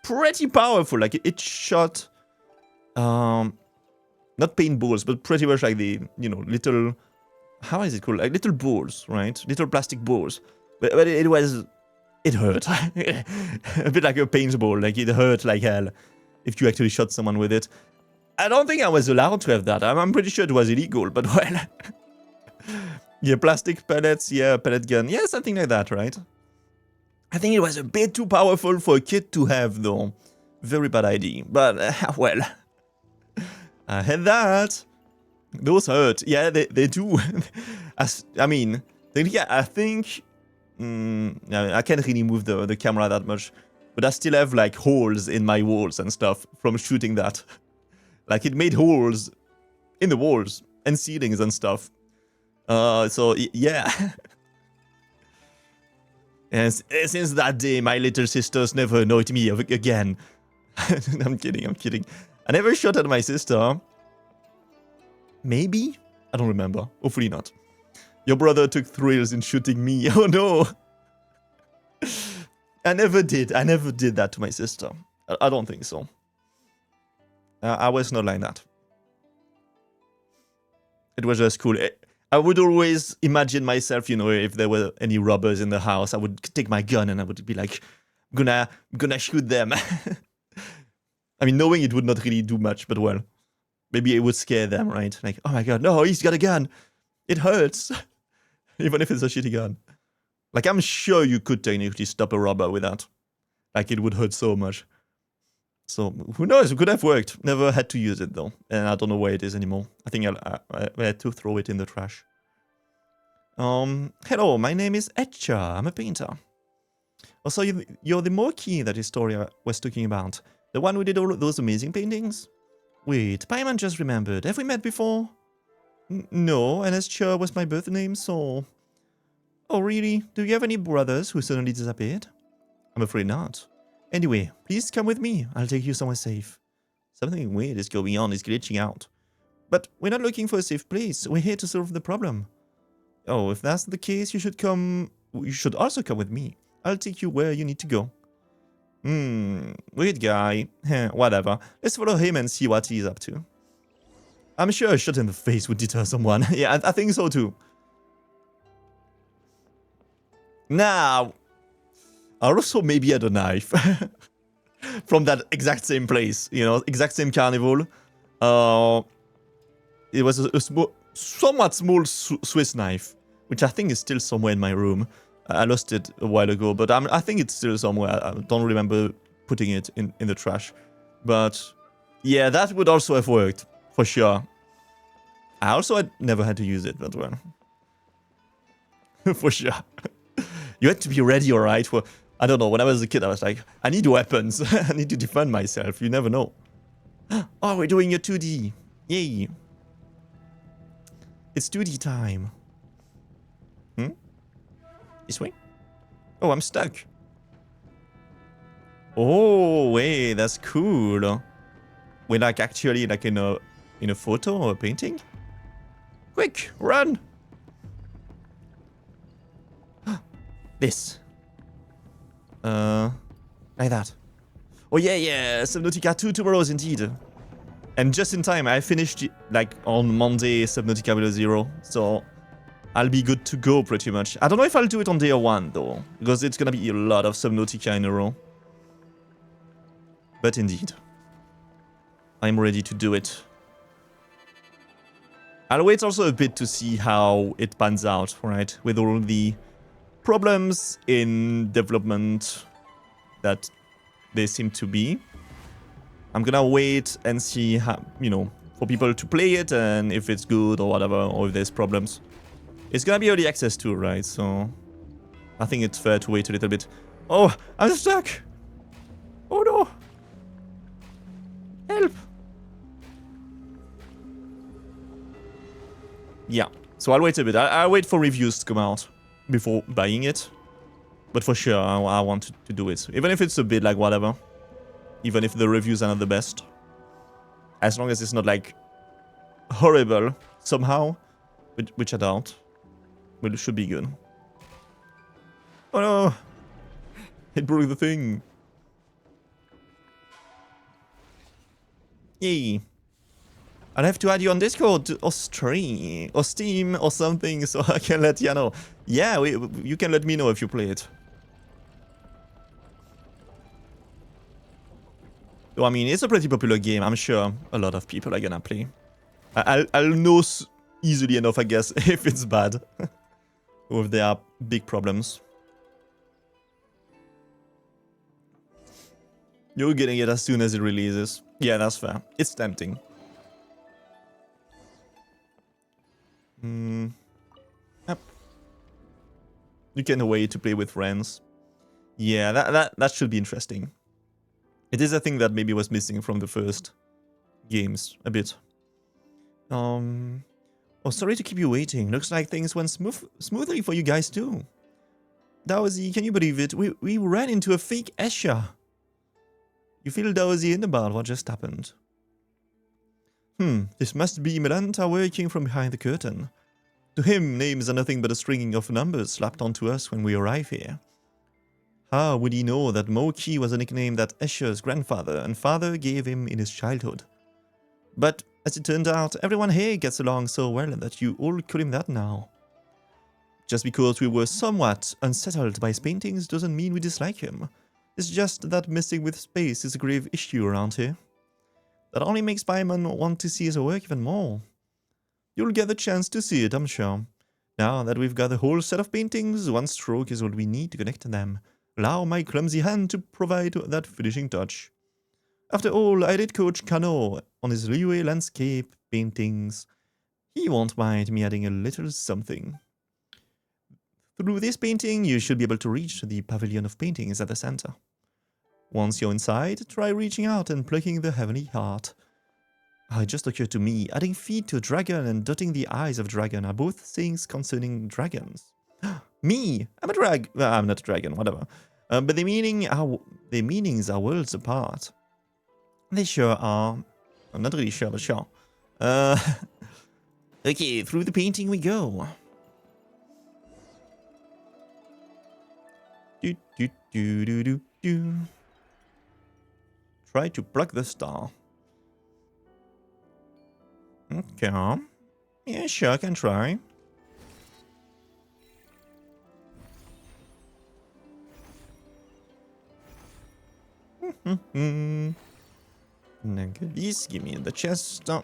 [SPEAKER 1] pretty powerful. Like it shot... not paintballs, but pretty much like the, little... How is it called? Like little balls, right? Little plastic balls. But it was... It hurt. A bit like a paintball. Like it hurt like hell if you actually shot someone with it. I don't think I was allowed to have that. I'm pretty sure it was illegal, but well... Yeah, plastic pellets, yeah, pellet gun. Yeah, something like that, right? I think it was a bit too powerful for a kid to have, though. Very bad idea. But, well... I had that. Those hurt. Yeah, they do. I mean, yeah, I think... I can't really move the camera that much. But I still have, like, holes in my walls and stuff from shooting that. Like, it made holes in the walls and ceilings and stuff. So, yeah. And since that day, my little sisters never annoyed me again. I'm kidding. I never shot at my sister. Maybe? I don't remember. Hopefully not. Your brother took thrills in shooting me. Oh no! I never did that to my sister. I don't think so. I was not like that. It was just cool. I would always imagine myself, if there were any robbers in the house, I would take my gun and I would be like, gonna shoot them. I mean, knowing it would not really do much, but well, maybe it would scare them, right? Like, oh my god, no, he's got a gun. It hurts. Even if it's a shitty gun. Like, I'm sure you could technically stop a robber with that. Like, it would hurt so much. So, who knows? It could have worked. Never had to use it, though. And I don't know where it is anymore. I think I had to throw it in the trash. Hello, my name is Etcha. I'm a painter. Also, you're the Moki that Historia was talking about. The one who did all those amazing paintings? Wait, Paimon just remembered. Have we met before? No, and Etcha was my birth name, so... Oh, really? Do you have any brothers who suddenly disappeared? I'm afraid not. Anyway, please come with me. I'll take you somewhere safe. Something weird is going on. It's glitching out. But we're not looking for a safe place. We're here to solve the problem. Oh, if that's the case, you should also come with me. I'll take you where you need to go. Weird guy. Whatever. Let's follow him and see what he's up to. I'm sure a shot in the face would deter someone. Yeah, I think so too. Now... I also maybe had a knife from that exact same place, exact same carnival. It was a somewhat small Swiss knife, which I think is still somewhere in my room. I lost it a while ago, but I think it's still somewhere. I don't remember putting it in the trash. But yeah, that would also have worked, for sure. I also had never had to use it, but well. For sure. You had to be ready, alright, for... I don't know, when I was a kid, I was like, I need weapons. I need to defend myself. You never know. Oh, we're doing a 2D. Yay. It's 2D time. This way? Oh, I'm stuck. Oh, wait, that's cool. We're like actually like in a photo or a painting? Quick, run! This. Like that. Oh yeah, Subnautica 2 tomorrow indeed. And just in time, I finished like on Monday Subnautica Below Zero, so I'll be good to go pretty much. I don't know if I'll do it on day 1 though, because it's gonna be a lot of Subnautica in a row. But indeed, I'm ready to do it. I'll wait also a bit to see how it pans out, right? With all the problems in development that they seem to be. I'm gonna wait and see how, you know, for people to play it and if it's good or whatever, or if there's problems. It's gonna be early access too, right? So I think it's fair to wait a little bit. Oh, I'm stuck! Oh no! Help! Yeah, so I'll wait a bit. I'll wait for reviews to come out before buying it. But for sure, I want to do it. Even if it's a bit like whatever. Even if the reviews are not the best. As long as it's not like horrible somehow, which I doubt. But it should be good. Oh no! It broke the thing. Yay. I'll have to add you on Discord or Steam or something so I can let you know. Yeah, you can let me know if you play it. So, I mean, it's a pretty popular game. I'm sure a lot of people are gonna play. I'll know easily enough, I guess, if it's bad. Or if there are big problems. You're getting it as soon as it releases. Yeah, that's fair. It's tempting. Yep. You can wait to play with friends. Yeah, that should be interesting. It is a thing that maybe was missing from the first games a bit. Oh, sorry to keep you waiting. Looks like things went smoothly for you guys too. Dowsy, can you believe it? We ran into a fake Escher. You fill Dowsy in about what just happened. This must be Milanta working from behind the curtain. To him, names are nothing but a stringing of numbers slapped onto us when we arrive here. How would he know that Moki was a nickname that Escher's grandfather and father gave him in his childhood? But, as it turned out, everyone here gets along so well that you all call him that now. Just because we were somewhat unsettled by his paintings doesn't mean we dislike him. It's just that messing with space is a grave issue around here. That only makes Byman want to see his work even more. You'll get the chance to see it, I'm sure. Now that we've got a whole set of paintings, one stroke is all we need to connect them. Allow my clumsy hand to provide that finishing touch. After all, I did coach Kano on his Liyue landscape paintings. He won't mind me adding a little something. Through this painting, you should be able to reach the pavilion of paintings at the center. Once you're inside, try reaching out and plucking the heavenly heart. It just occurred to me, adding feet to a dragon and dotting the eyes of dragon are both things concerning dragons. Me! I'm I'm not a dragon, whatever. But the meanings are worlds apart. They sure are. I'm not really sure, but sure. Okay, through the painting we go. Do. Try to pluck the star. Okay. Yeah, sure, I can try. Please give me the chest.
[SPEAKER 2] So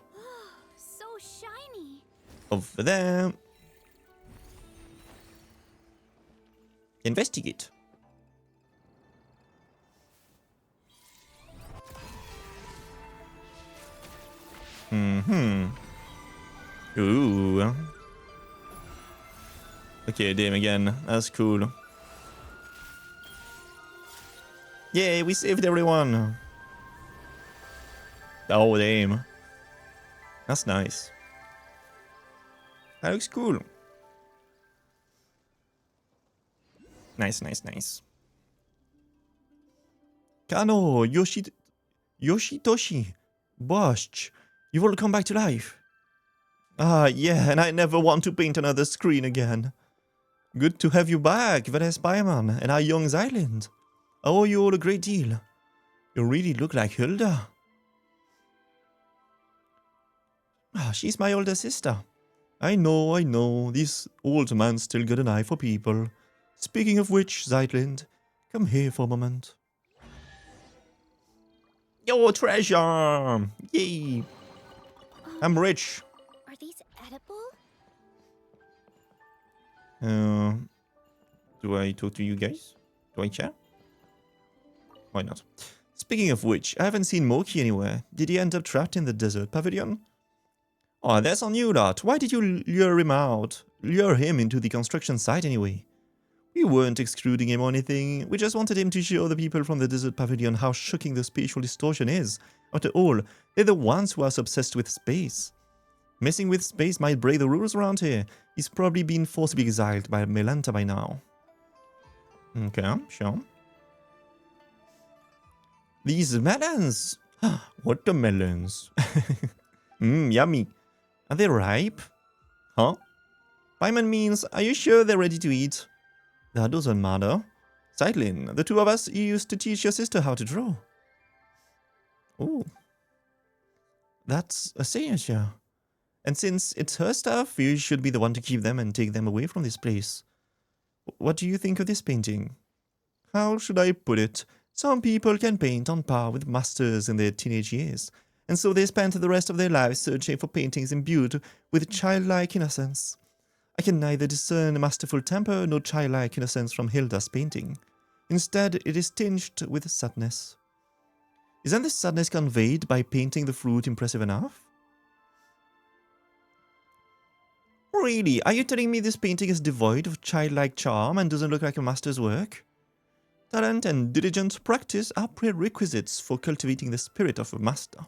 [SPEAKER 2] shiny.
[SPEAKER 1] Over there. Investigate. Ooh. Okay, damn again. That's cool. Yay, we saved everyone. Oh, damn. That's nice. That looks cool. Nice. Kano, Yoshitoshi, Bosch, you've all come back to life. Ah, yeah, and I never want to paint another screen again. Good to have you back, Veles Byman and our young Island. I owe you all a great deal. You really look like Hilda. Ah, she's my older sister. I know, this old man still got an eye for people. Speaking of which, Zeitland, come here for a moment. Your treasure! Yay! I'm rich.
[SPEAKER 2] Are these edible?
[SPEAKER 1] Do I talk to you guys? Do I chat? Why not? Speaking of which, I haven't seen Moki anywhere. Did he end up trapped in the desert pavilion? Oh, that's on you lot. Why did you lure him out? Lure him into the construction site anyway? We weren't excluding him or anything. We just wanted him to show the people from the desert pavilion how shocking the spatial distortion is. After all, they're the ones who are so obsessed with space. Messing with space might break the rules around here. He's probably been forcibly exiled by Melanta by now. Okay, sure. These melons! Watermelons. Yummy. Are they ripe? Huh? Paimon means, are you sure they're ready to eat? That doesn't matter. Seitlin, the two of us used to teach your sister how to draw. Oh. That's a signature. And since it's her stuff, you should be the one to keep them and take them away from this place. What do you think of this painting? How should I put it? Some people can paint on par with masters in their teenage years, and so they spend the rest of their lives searching for paintings imbued with childlike innocence. I can neither discern masterful temper nor childlike innocence from Hilda's painting. Instead, it is tinged with sadness. Isn't this sadness conveyed by painting the fruit impressive enough? Really? Are you telling me this painting is devoid of childlike charm and doesn't look like a master's work? Talent and diligent practice are prerequisites for cultivating the spirit of a master.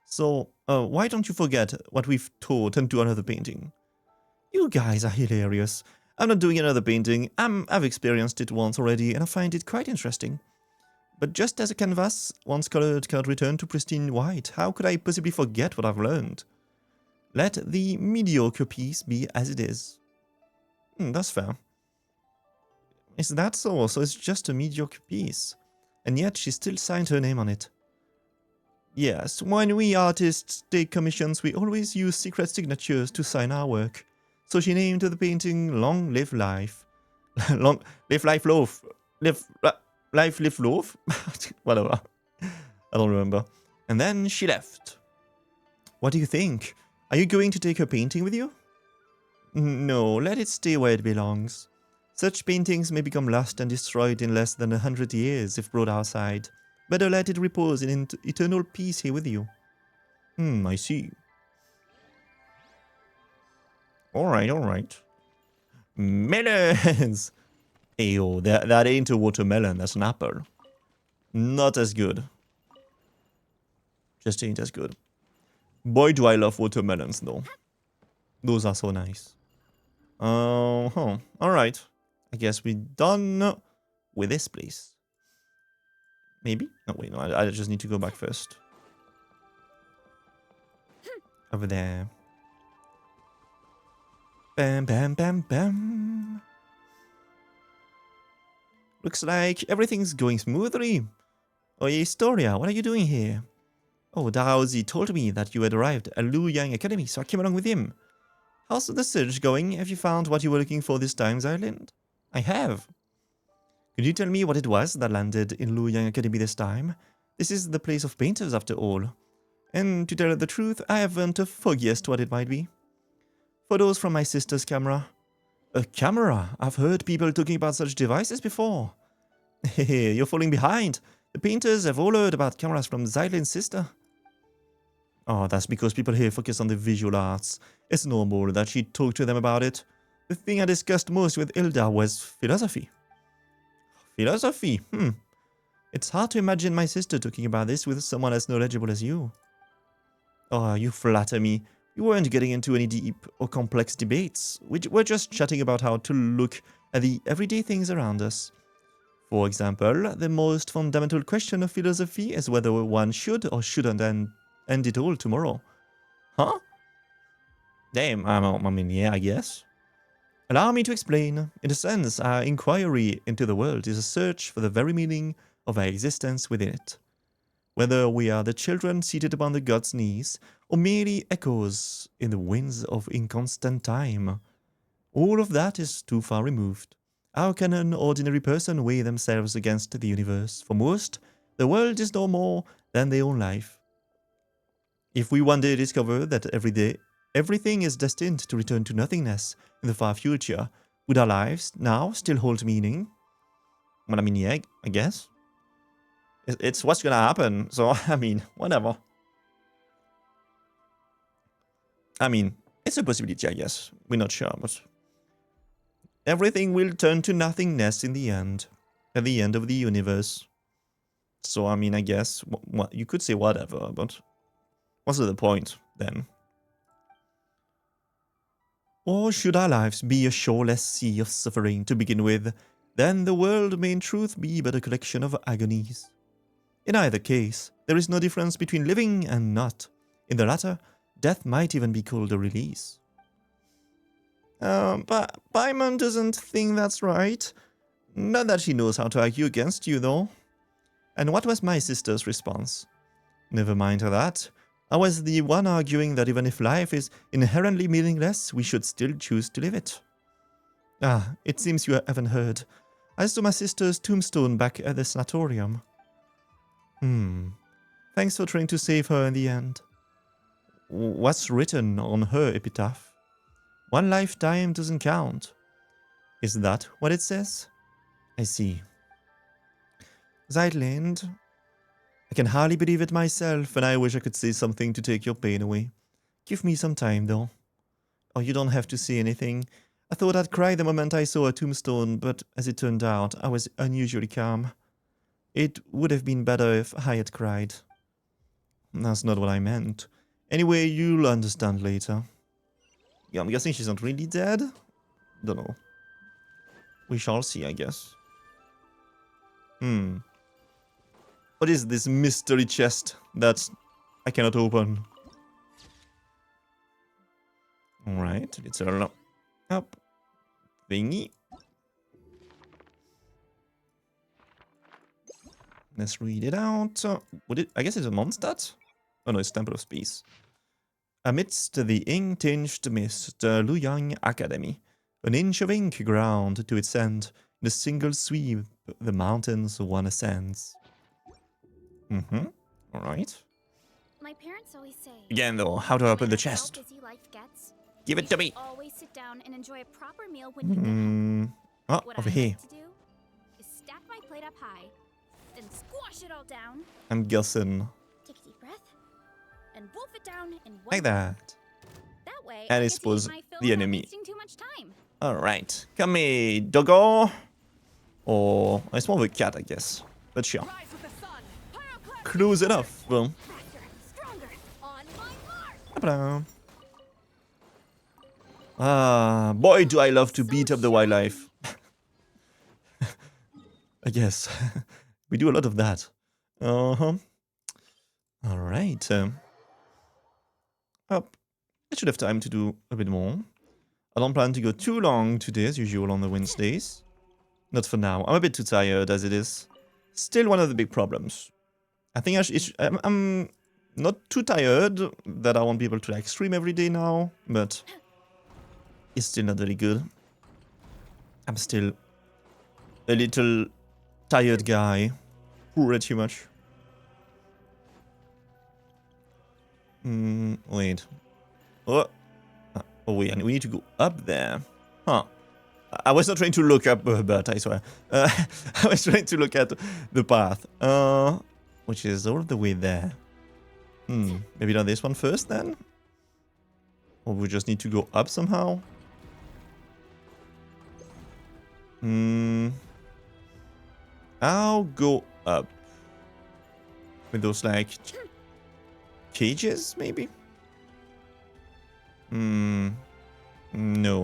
[SPEAKER 1] So, why don't you forget what we've taught and do another painting? You guys are hilarious. I'm not doing another painting. I've experienced it once already and I find it quite interesting. But just as a canvas, once colored, cannot return to pristine white, how could I possibly forget what I've learned? Let the mediocre piece be as it is. That's fair. Is that so? So it's just a mediocre piece. And yet she still signed her name on it. Yes, when we artists take commissions, we always use secret signatures to sign our work. So she named the painting Long Live Life. Long Live Life Loaf. Life Live Loaf? Whatever. I don't remember. And then she left. What do you think? Are you going to take her painting with you? No, let it stay where it belongs. Such paintings may become lost and destroyed in less than 100 years if brought outside. Better let it repose in eternal peace here with you. I see. Alright. Melons! Ayo, that ain't a watermelon, that's an apple. Not as good. Just ain't as good. Boy, do I love watermelons, though. Those are so nice. Alright. I guess we're done with this place. Maybe? No, wait, no, I just need to go back first. Over there. Bam, bam, bam, bam. Looks like everything's going smoothly. Oye, Historia, what are you doing here? Oh, Daozi told me that you had arrived at Lu Yang Academy, so I came along with him. How's the search going? Have you found what you were looking for this time, Island? I have. Could you tell me what it was that landed in Lu Yang Academy this time? This is the place of painters, after all. And to tell the truth, I haven't the foggiest what it might be. Photos from my sister's camera. A camera? I've heard people talking about such devices before. Hey, you're falling behind. The painters have all heard about cameras from Zylin's sister. Oh, that's because people here focus on the visual arts. It's normal that she talked to them about it. The thing I discussed most with Hilda was philosophy. Philosophy? It's hard to imagine my sister talking about this with someone as knowledgeable as you. Oh, you flatter me. We weren't getting into any deep or complex debates. We're just chatting about how to look at the everyday things around us. For example, the most fundamental question of philosophy is whether one should or shouldn't end it all tomorrow. Huh? Damn, I mean, yeah, I guess. Allow me to explain. In a sense, our inquiry into the world is a search for the very meaning of our existence within it. Whether we are the children seated upon the god's knees, or merely echoes in the winds of inconstant time, all of that is too far removed. How can an ordinary person weigh themselves against the universe? For most, the world is no more than their own life. If we one day discover that everything is destined to return to nothingness in the far future, Would our lives now still hold meaning? Well, I mean, yeah, I guess. It's what's gonna happen, so, I mean, whatever. I mean, it's a possibility, I guess. We're not sure, but... everything will turn to nothingness in the end. At the end of the universe. So, I mean, I guess... what you could say whatever, but... what's the point, then? Or should our lives be a shoreless sea of suffering to begin with, then the world may in truth be but a collection of agonies. In either case, there is no difference between living and not. In the latter, death might even be called a release. But Paimon doesn't think that's right. Not that she knows how to argue against you, though. And what was my sister's response? Never mind that. I was the one arguing that even if life is inherently meaningless, we should still choose to live it. Ah, it seems you haven't heard. I saw my sister's tombstone back at the sanatorium. Thanks for trying to save her in the end. What's written on her epitaph? One lifetime doesn't count. Is that what it says? I see. Zeitland, I can hardly believe it myself, and I wish I could say something to take your pain away. Give me some time, though. Oh, you don't have to say anything. I thought I'd cry the moment I saw a tombstone, but as it turned out, I was unusually calm. It would have been better if I had cried. That's not what I meant. Anyway, you'll understand later. Yeah, I'm guessing she's not really dead? Don't know. We shall see, I guess. What is this mystery chest that I cannot open? Alright, it's a up thingy. Let's read it out. I guess it's a Mondstadt? Oh no, it's Temple of Peace. Amidst the ink-tinged mist, Luyang Academy. An inch of ink ground to its end. In a single sweep, the mountains one ascends. Alright.
[SPEAKER 2] My parents always say.
[SPEAKER 1] Again though, how to open the chest?
[SPEAKER 2] How busy life gets,
[SPEAKER 1] Give it to me!
[SPEAKER 2] always sit down and enjoy a proper meal when you get home.
[SPEAKER 1] Oh,
[SPEAKER 2] What
[SPEAKER 1] over
[SPEAKER 2] I
[SPEAKER 1] here.
[SPEAKER 2] like to do is stack my plate up high, then squash it all down,
[SPEAKER 1] I'm guessing.
[SPEAKER 2] take a deep breath, and wolf it down in one
[SPEAKER 1] Like that.
[SPEAKER 2] That way,
[SPEAKER 1] And I
[SPEAKER 2] get to eat
[SPEAKER 1] suppose
[SPEAKER 2] my fill
[SPEAKER 1] the
[SPEAKER 2] without
[SPEAKER 1] enemy.
[SPEAKER 2] wasting too much time.
[SPEAKER 1] Alright. Come here, doggo. Or it's more of a cat, I guess. But sure.
[SPEAKER 2] Rise with the sun. Pyroclast
[SPEAKER 1] Close it off. Boom.
[SPEAKER 2] faster, stronger, on my mark.
[SPEAKER 1] Ta-da. Ah, boy, do I love to beat up the wildlife. I guess. We do a lot of that. Alright. I should have time to do a bit more. I don't plan to go too long today, as usual on the Wednesdays. Not for now. I'm a bit too tired as it is. Still one of the big problems. I think I'm not too tired that I won't be able to like stream every day now, but it's still not very good. I'm still a little tired guy. Poor too much. Wait. Oh, wait, we need to go up there. Huh. I was not trying to look up, but I swear. I was trying to look at the path. Which is all the way there. Maybe not this one first then? Or we just need to go up somehow? I'll go up. With those like cages, maybe? No,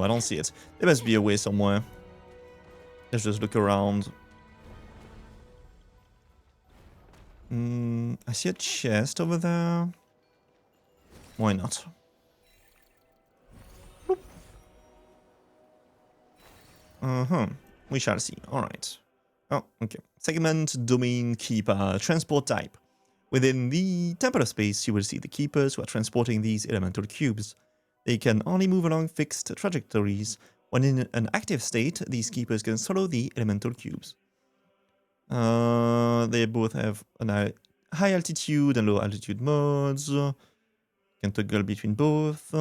[SPEAKER 1] I don't see it. There must be a way somewhere. Let's just look around. I see a chest over there. Why not? Boop. We shall see. Alright. Oh, okay. Segment, domain, keeper, transport type. Within the Temple of Space, you will see the keepers who are transporting these elemental cubes. They can only move along fixed trajectories. When in an active state, these keepers can follow the elemental cubes. They both have a high altitude and low altitude modes. Can toggle between both.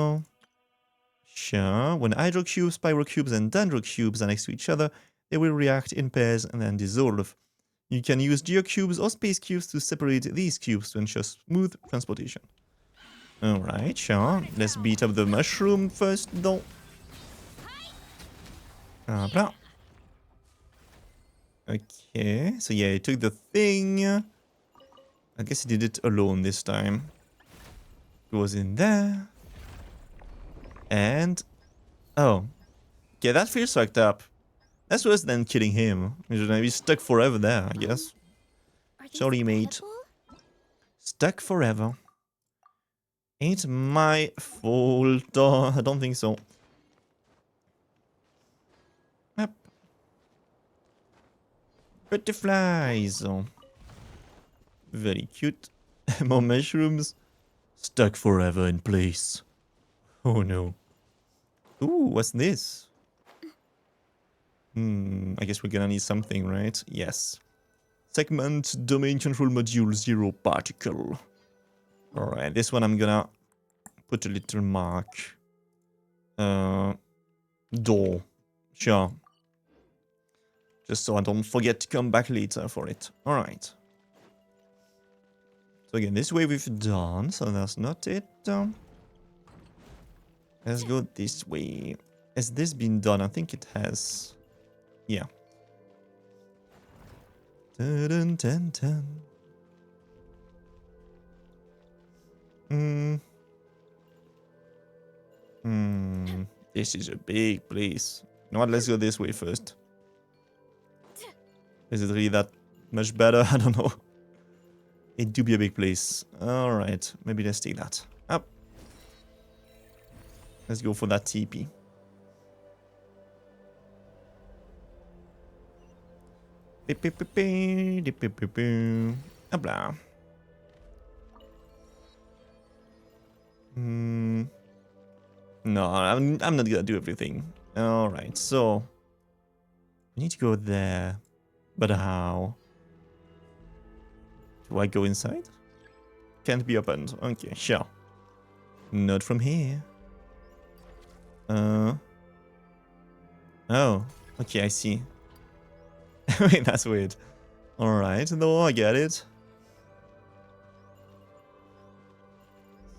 [SPEAKER 1] Sure. When hydrocubes, pyrocubes, and dendrocubes are next to each other, they will react in pairs and then dissolve. You can use geocubes or space cubes to separate these cubes to ensure smooth transportation. Alright, sure. Let's beat up the mushroom first, though. Blah. Okay, so yeah, he took the thing. I guess he did it alone this time. Goes in there. And... oh. Okay, that feels fucked up. That's worse than killing him. He's gonna be stuck forever there, I guess. Sorry, mate. Stuck forever. Ain't my fault. Oh, I don't think so. Yep. Butterflies. Oh. Very cute. More mushrooms. Stuck forever in place. Oh no. Ooh, what's this? I guess we're gonna need something, right? Yes. Segment domain control module 0 particle. Alright, this one I'm gonna put a little mark. Door. Sure. Just so I don't forget to come back later for it. Alright. So again, this way we've done, so that's not it. Let's go this way. Has this been done? I think it has. Yeah. Dun, dun, dun. This is a big place. You know what? Let's go this way first. Is it really that much better? I don't know. It do be a big place. Alright, maybe let's take that. Up. Let's go for that TP. Blah. No, I'm not gonna do everything. Alright, so we need to go there. But how? Do I go inside? Can't be opened. Okay, sure. Not from here. Oh, okay, I see. Wait, that's weird. Alright, no, I get it.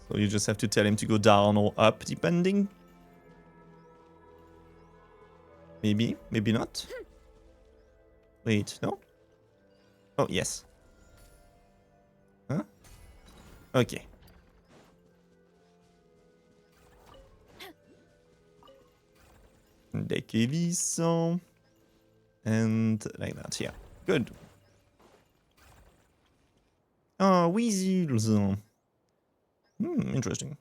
[SPEAKER 1] So you just have to tell him to go down or up, depending. Maybe, maybe not. Wait, no? Oh, yes. Huh? Okay. Dekeviso. And like that, yeah. Good. Oh, weasels. Interesting.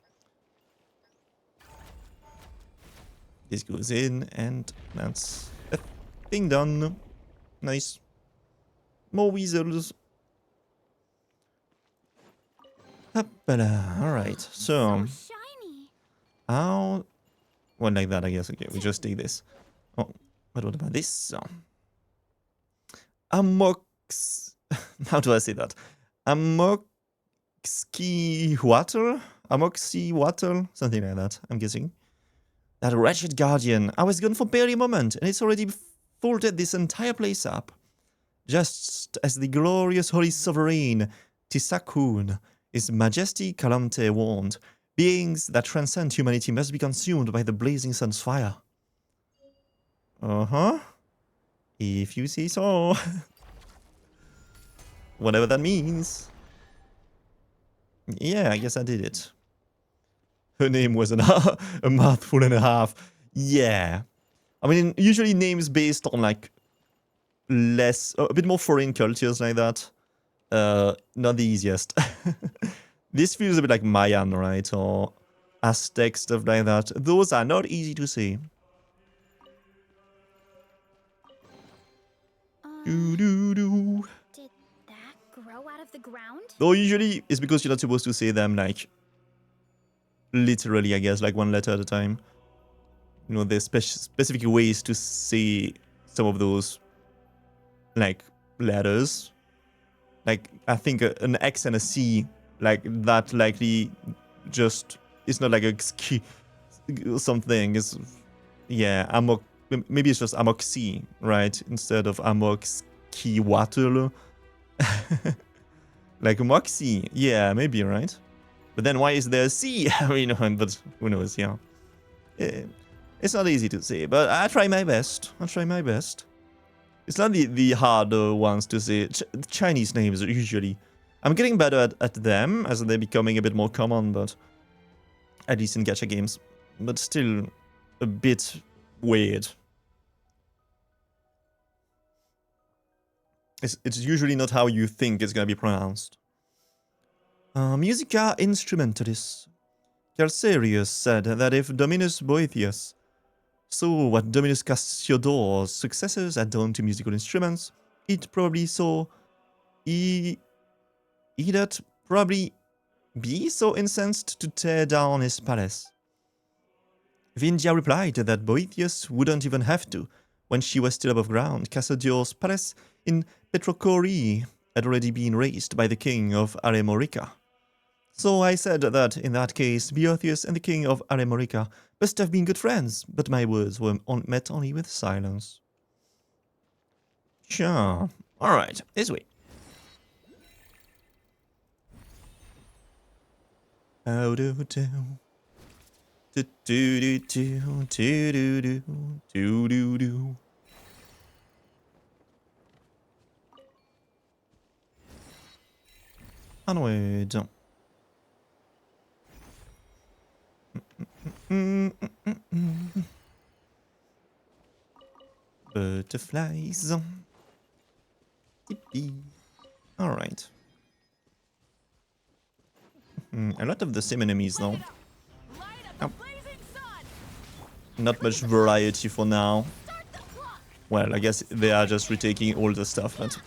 [SPEAKER 1] This goes in, and that's a thing done. Nice. More weasels. Alright, so
[SPEAKER 2] shiny.
[SPEAKER 1] how... well, like that, I guess. Okay, we just take this. Oh, what about this? Amox... how do I say that? Amoxi-water? Amoxi-water? Something like that, I'm guessing. That wretched guardian. I was gone for barely a moment, and it's already folded this entire place up. Just as the glorious holy sovereign, Tisakun, His Majesty Kalamte warned, beings that transcend humanity must be consumed by the blazing sun's fire. Uh-huh. If you say so. Whatever that means. Yeah, I guess I did it. Her name was a mouthful and a half. Yeah. I mean, usually names based on, like, less... a bit more foreign cultures like that. Not the easiest. This feels a bit like Mayan, right? Or Aztec, stuff like that. Those are not easy to say. Doo-doo-doo.
[SPEAKER 2] Did that grow out of the ground?
[SPEAKER 1] Though usually it's because you're not supposed to say them, like, literally, I guess, like one letter at a time. You know, there's specific ways to say some of those, like, letters. Like, I think an X and a C, like, that likely just... it's not like a ski. something. Is yeah, Amok. Maybe it's just Amoxi, right? Instead of Amoxi Waterloo. Like Moxie. Yeah, maybe, right? But then why is there a C? I mean, but who knows, yeah. It's not easy to say, but I try my best. I try my best. It's not the harder ones to say. Chinese names, usually. I'm getting better at them, as they're becoming a bit more common, but at least in gacha games. But still a bit weird. It's usually not how you think it's gonna be pronounced. Musica Instrumentalis. Calcarius said that if Dominus Boethius saw what Dominus Cassiodor's successors had done to musical instruments, he'd probably he'd probably be so incensed to tear down his palace. Vindia replied that Boethius wouldn't even have to. When she was still above ground, Cassiodor's palace in Petrocori had already been razed by the king of Aremorica. So I said that, in that case, Boethius and the king of Aremorica must have been good friends, but my words were met only with silence. Sure. Alright, this way. Oh, do do. Do do do do do do do do do. Onward. Butterflies. Yippee. Alright. A lot of the same enemies though. Oh. Not much variety for now. Well, I guess they are just retaking all the stuff, but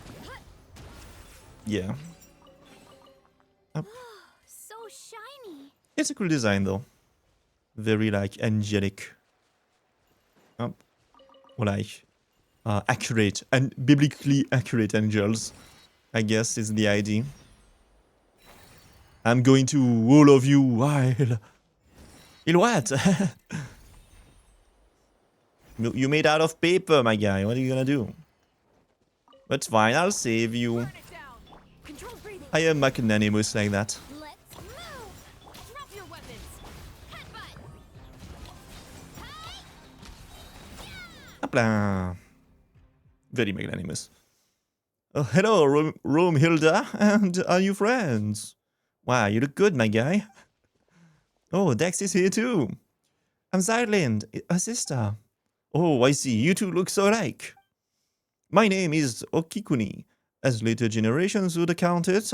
[SPEAKER 1] yeah. Oh.
[SPEAKER 2] So shiny.
[SPEAKER 1] It's a cool design though. Very like angelic. Oh. Or like accurate and biblically accurate angels, I guess is the idea. I'm going to all of you while... In what? You made out of paper, my guy. What are you gonna do? That's fine, I'll save you. I am magnanimous like that.
[SPEAKER 2] Let's move. Drop your weapons. Headbutt.
[SPEAKER 1] Hopla. Very magnanimous. Hello, Romhilda, and are you friends? Wow, you look good, my guy. Oh, Dex is here too. I'm Zyrlind, a sister. Oh, I see, you two look so alike. My name is Okikuni. As later generations would account it,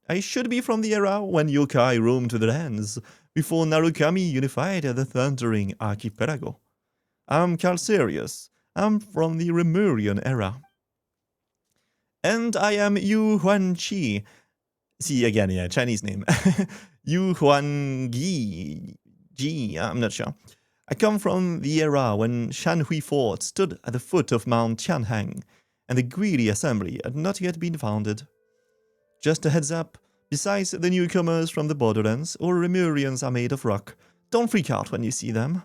[SPEAKER 1] I should be from the era when yokai roamed the lands, before Narukami unified the Thundering Archipelago. I'm Calcarius. I'm from the Remurian era. And I am Yu Huanqi. See, again, yeah, Chinese name. Yu Huangi. I'm not sure. I come from the era when Shanhui Fort stood at the foot of Mount Tianhang, and the Guili Assembly had not yet been founded. Just a heads up, besides the newcomers from the borderlands, all Remurians are made of rock. Don't freak out when you see them.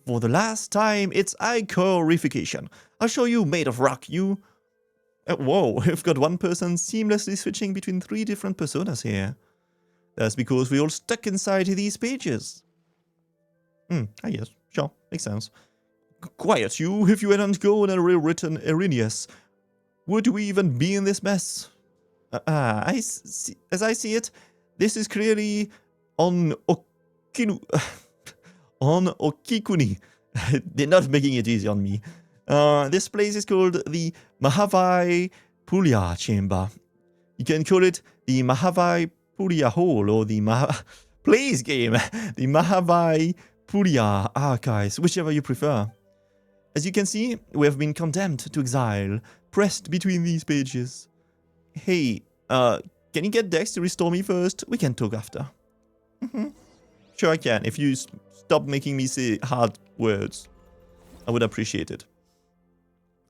[SPEAKER 1] For the last time, it's icorification. I'll show you made of rock, you... whoa, we've got one person seamlessly switching between 3 different personas here. That's because we're all stuck inside these pages. I guess. Sure, makes sense. Quiet, you. If you hadn't gone and rewritten Erinius, would we even be in this mess? As I see it, this is clearly on Okikuni. They're not making it easy on me. This place is called the Mahavai Pulya Chamber. You can call it the Mahavai Pulya Hall or the Please game, the Mahavai Pulya Archives, whichever you prefer. As you can see, we have been condemned to exile, pressed between these pages. Hey, can you get Dex to restore me first? We can talk after. Sure I can, if you stop making me say hard words. I would appreciate it.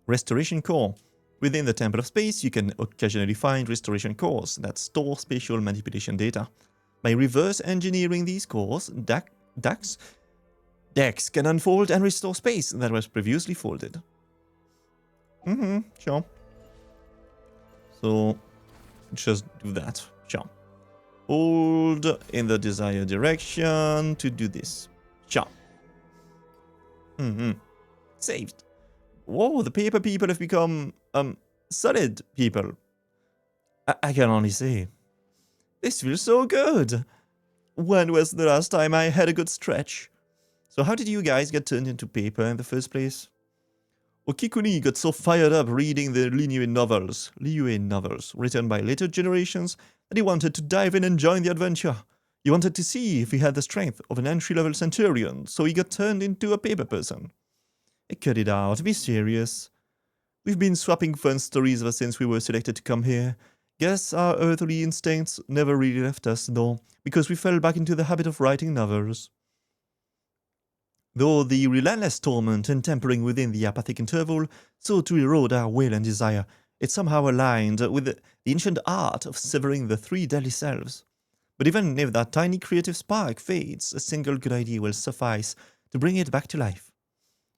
[SPEAKER 1] Restoration Core. Within the Temple of Space, you can occasionally find restoration cores that store spatial manipulation data. By reverse engineering these cores, Dax Dex can unfold and restore space that was previously folded. Sure. So, just do that. Sure. Hold in the desired direction to do this. Sure. Saved. Whoa, the paper people have become, solid people. I can only say. This feels so good. When was the last time I had a good stretch? So how did you guys get turned into paper in the first place? Okikuni got so fired up reading the Liyue novels written by later generations that he wanted to dive in and join the adventure. He wanted to see if he had the strength of an entry-level centurion, so he got turned into a paper person. Cut it out, be serious. We've been swapping fun stories ever since we were selected to come here. Guess our earthly instincts never really left us, though, because we fell back into the habit of writing novels. Though the relentless torment and tempering within the apathic interval sought to erode our will and desire, it somehow aligned with the ancient art of severing the three deadly selves. But even if that tiny creative spark fades, a single good idea will suffice to bring it back to life.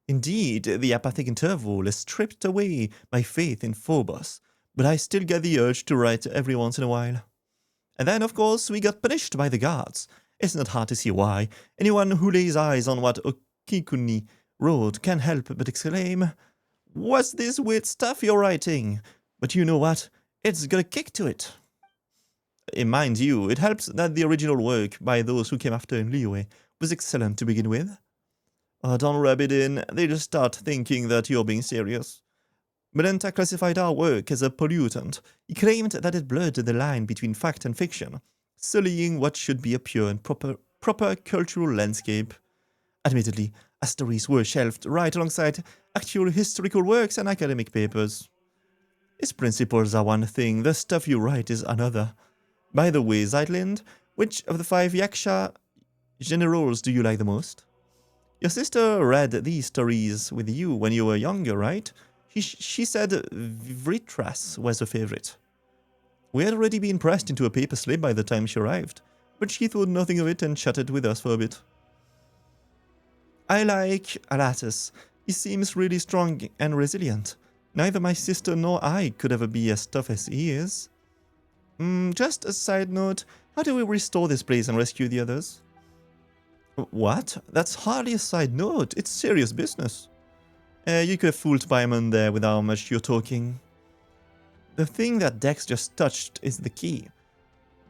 [SPEAKER 1] Indeed, the apathic interval has stripped away my faith in Phobos, but I still get the urge to write every once in a while. And then, of course, we got punished by the gods. It's not hard to see why. Anyone who lays eyes on what Okikuni wrote can't help but exclaim, "What's this weird stuff you're writing?" But you know what? It's got a kick to it. Mind you, it helps that the original work by those who came after in Liyue was excellent to begin with. Don't rub it in, they just start thinking that you're being serious. Melenta classified our work as a pollutant. He claimed that it blurred the line between fact and fiction, sullying what should be a pure and proper cultural landscape. Admittedly, our stories were shelved right alongside actual historical works and academic papers. His principles are one thing, the stuff you write is another. By the way, Zeitlind, which of the 5 Yaksha generals do you like the most? Your sister read these stories with you when you were younger, right? She said Vritras was her favorite. We had already been pressed into a paper slip by the time she arrived, but she thought nothing of it and chatted with us for a bit. I like Alatus. He seems really strong and resilient. Neither my sister nor I could ever be as tough as he is. Just a side note, how do we restore this place and rescue the others? What? That's hardly a side note, it's serious business. You could have fooled Paimon there with how much you're talking. The thing that Dex just touched is the key.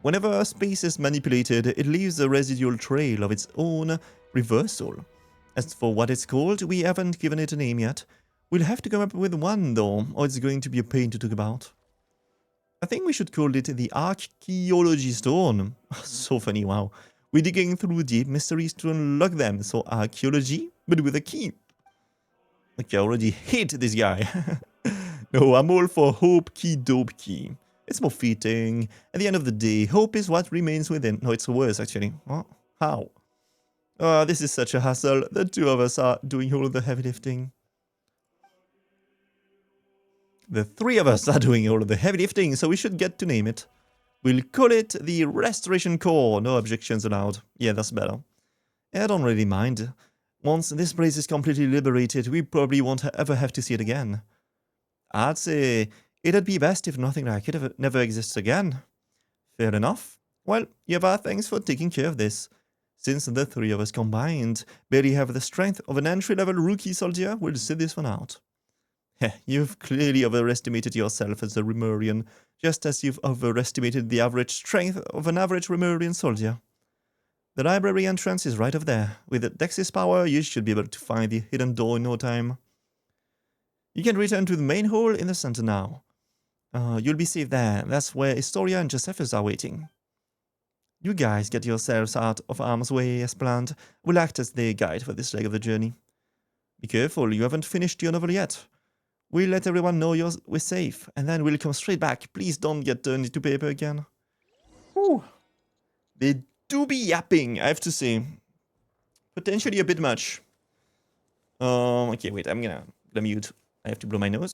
[SPEAKER 1] Whenever space is manipulated, it leaves a residual trail of its own reversal. As for what it's called, we haven't given it a name yet. We'll have to come up with one though, or it's going to be a pain to talk about. I think we should call it the Archaeology Stone. So funny, wow. We're digging through deep mysteries to unlock them, so archaeology, but with a key. Okay, I already hate this guy. No, I'm all for hope key, dope key. It's more fitting. At the end of the day, hope is what remains within. No, it's worse, actually. What? How? This is such a hassle. The two of us are doing all the heavy lifting. The 3 of us are doing all of the heavy lifting, so we should get to name it. We'll call it the Restoration Corps. No objections allowed. Yeah, that's better. I don't really mind. Once this place is completely liberated, we probably won't ever have to see it again. I'd say it'd be best if nothing like it never exists again. Fair enough. Well, you have our thanks for taking care of this. Since the 3 of us combined barely have the strength of an entry-level rookie soldier, we'll sit this one out. You've clearly overestimated yourself as a Remurian, just as you've overestimated the average strength of an average Remurian soldier. The library entrance is right over there. With Dex's power, you should be able to find the hidden door in no time. You can return to the main hall in the center now. You'll be safe there. That's where Historia and Josephus are waiting. You guys get yourselves out of harm's way as planned. We'll act as the guide for this leg of the journey. Be careful, you haven't finished your novel yet. We'll let everyone know we're safe, and then we'll come straight back. Please don't get turned into paper again. Whew. They do be yapping, I have to say. Potentially a bit much. Okay, wait, I'm gonna mute. I have to blow my nose.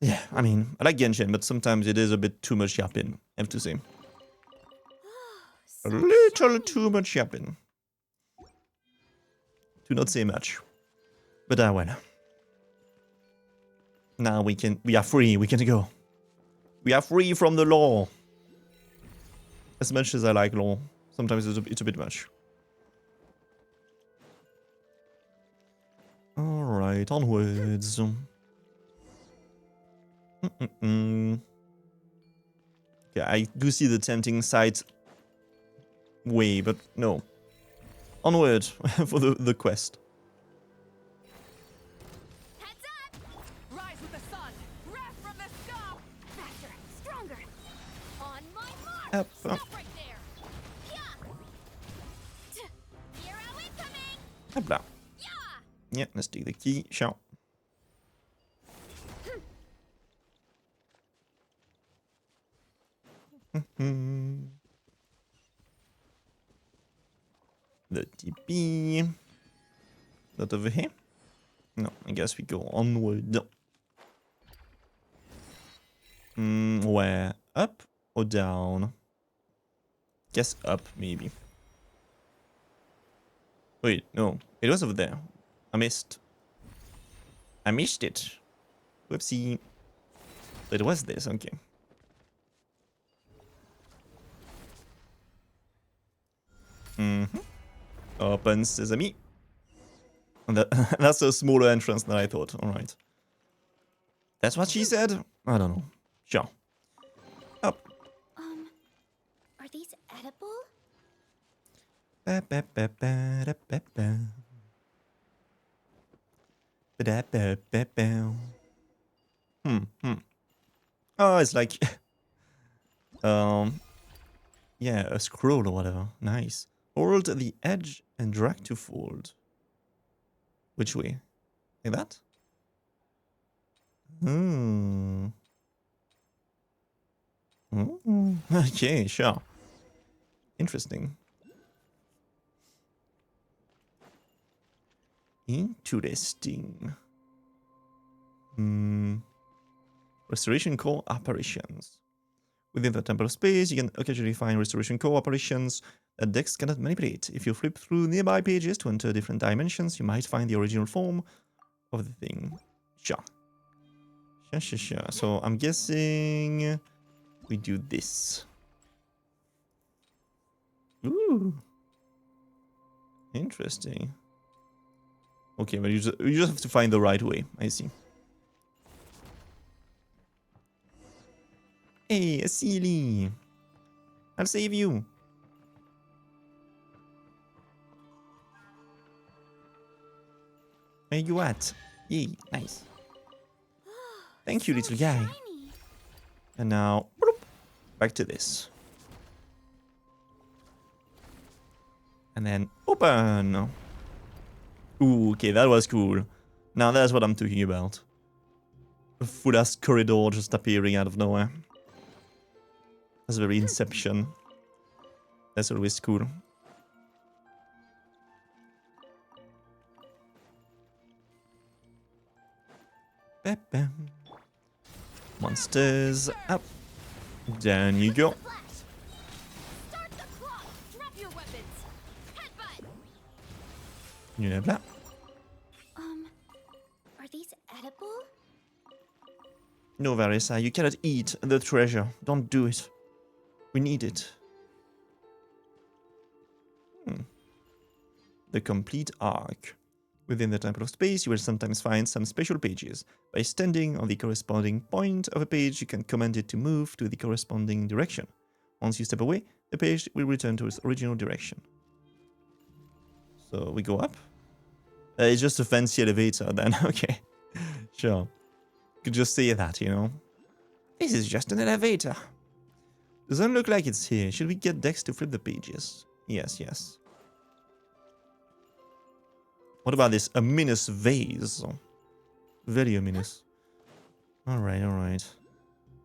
[SPEAKER 1] Yeah, I mean, I like Genshin, but sometimes it is a bit too much yapping, I have to say. A
[SPEAKER 2] So
[SPEAKER 1] little
[SPEAKER 2] shiny.
[SPEAKER 1] too much yapping. To not say much. But well. Now we are free, we can go. We are free from the law. As much as I like law, sometimes it's a bit much. Alright, onwards. Yeah, I do see the tempting side way, but no. Onward for the quest.
[SPEAKER 2] Heads up! Rise with the sun! Wrath from the sky! Faster! Stronger! On my mark!
[SPEAKER 1] Up.
[SPEAKER 2] Stop right there! Yeah! Hero incoming!
[SPEAKER 1] Hopla.
[SPEAKER 2] Yeah!
[SPEAKER 1] Yeah, let's take the key. Ciao. The TP. Not over here? No, I guess we go onward. Where? Up or down? Guess up, maybe. Wait, no. It was over there. I missed. I missed it. Whoopsie. It was this, okay. Open sesame. And that's a smaller entrance than I thought. Alright. That's what she said? I don't know. Sure. Up.
[SPEAKER 2] Are these edible?
[SPEAKER 1] Ba, ba, ba, ba, da, ba, ba. Ba, da, ba, ba, ba. Oh, it's like yeah, a scroll or whatever. Nice. Hold the edge and drag to fold. Which way? Like that? Okay, sure. Interesting. Interesting. Restoration core apparitions. Within the temple space, you can occasionally find restoration core apparitions that Dex cannot manipulate. If you flip through nearby pages to enter different dimensions, you might find the original form of the thing. Sure. Sure. So I'm guessing we do this. Ooh. Interesting. Okay, but you just have to find the right way. I see. Hey, a Sealy. I'll save you. Where you at? Yay, nice. Thank you, little guy.
[SPEAKER 2] Shiny.
[SPEAKER 1] And now, bloop, back to this. And then open. Ooh, okay, that was cool. Now that's what I'm talking about. A full-ass corridor just appearing out of nowhere. That's very Inception. That's always cool. Ba-bam. Monsters up. Down you go.
[SPEAKER 2] Flash. Start the clock. Drop your weapons. Headbutt.
[SPEAKER 1] Yeah, blah.
[SPEAKER 2] Are these edible?
[SPEAKER 1] No, Varisa, you cannot eat the treasure. Don't do it. We need it. The complete arc. Within the temple of space, you will sometimes find some special pages. By standing on the corresponding point of a page, you can command it to move to the corresponding direction. Once you step away, the page will return to its original direction. So we go up. It's just a fancy elevator then, okay. Sure. Could just say that, you know. This is just an elevator. Doesn't look like it's here. Should we get Dex to flip the pages? Yes. What about this? Ominous vase. Very ominous. Alright.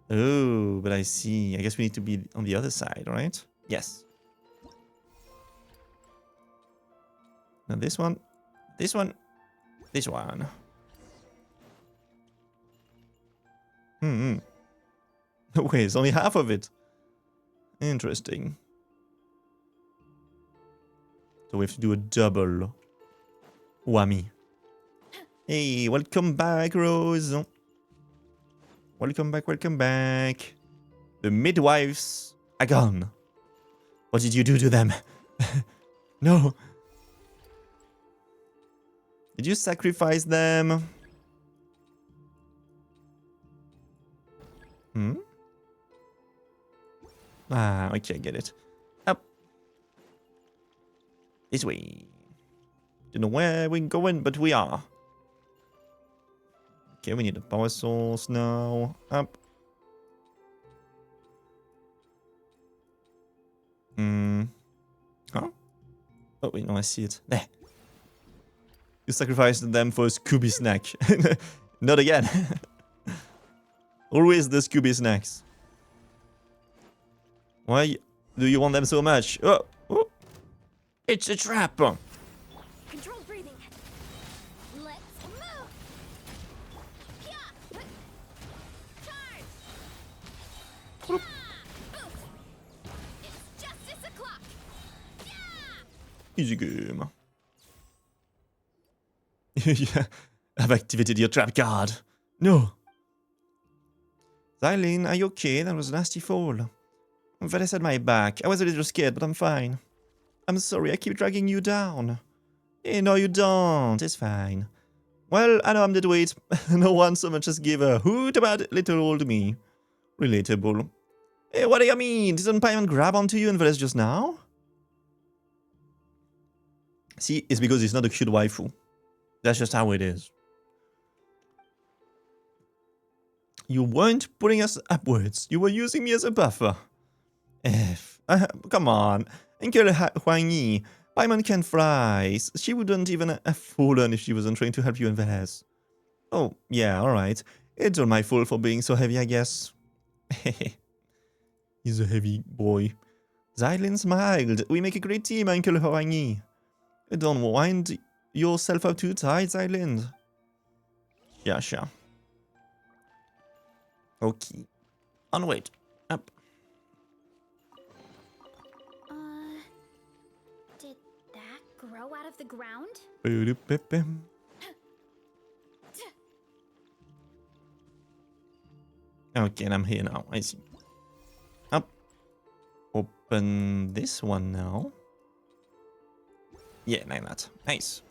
[SPEAKER 1] Oh, but I see. I guess we need to be on the other side, right? Yes. Now this one. Hmm. Wait, it's only half of it. Interesting. So we have to do a double whammy. Hey, welcome back, Rose. Welcome back, welcome back. The midwives are gone. What did you do to them? No. Did you sacrifice them? Hmm? Ah, okay, get it. Up. This way. Don't know where we're going, but we are. Okay, we need a power source now. Up. Hmm. Huh? Oh, wait, no, I see it. There. You sacrificed them for a Scooby snack. Not again. Always the Scooby snacks. Why do you want them so much? Oh, oh. It's a trap.
[SPEAKER 2] Control breathing. Let's move. Yeah. Charge. Yeah. Boost. It's justice o'clock. Yeah.
[SPEAKER 1] Easy game. Yeah, I've activated your trap card. No. Xylene, are you okay? That was a nasty fall. Veles had my back. I was a little scared, but I'm fine. I'm sorry, I keep dragging you down. Hey, no, you don't. It's fine. Well, I know I'm dead weight. No one so much as gave a hoot about little old me. Relatable. Hey, what do you mean? Didn't Paimon grab onto you and Veles just now? See, it's because he's not a cute waifu. That's just how it is. You weren't putting us upwards. You were using me as a buffer. Come on. Uncle Huang Yi. Paimon can fly. She wouldn't even have fallen if she wasn't trying to help you and Veles. Oh, yeah, alright. It's all my fault for being so heavy, I guess. He's a heavy boy. Xylene smiled. We make a great team, Uncle Huang Yi. Don't wind yourself up too tight, Xylene. Yeah, sure. Okay. Onward. Up.
[SPEAKER 2] Did that grow out of the ground?
[SPEAKER 1] Okay, and I'm here now. I see. Up. Open this one now. Yeah, like that. Nice.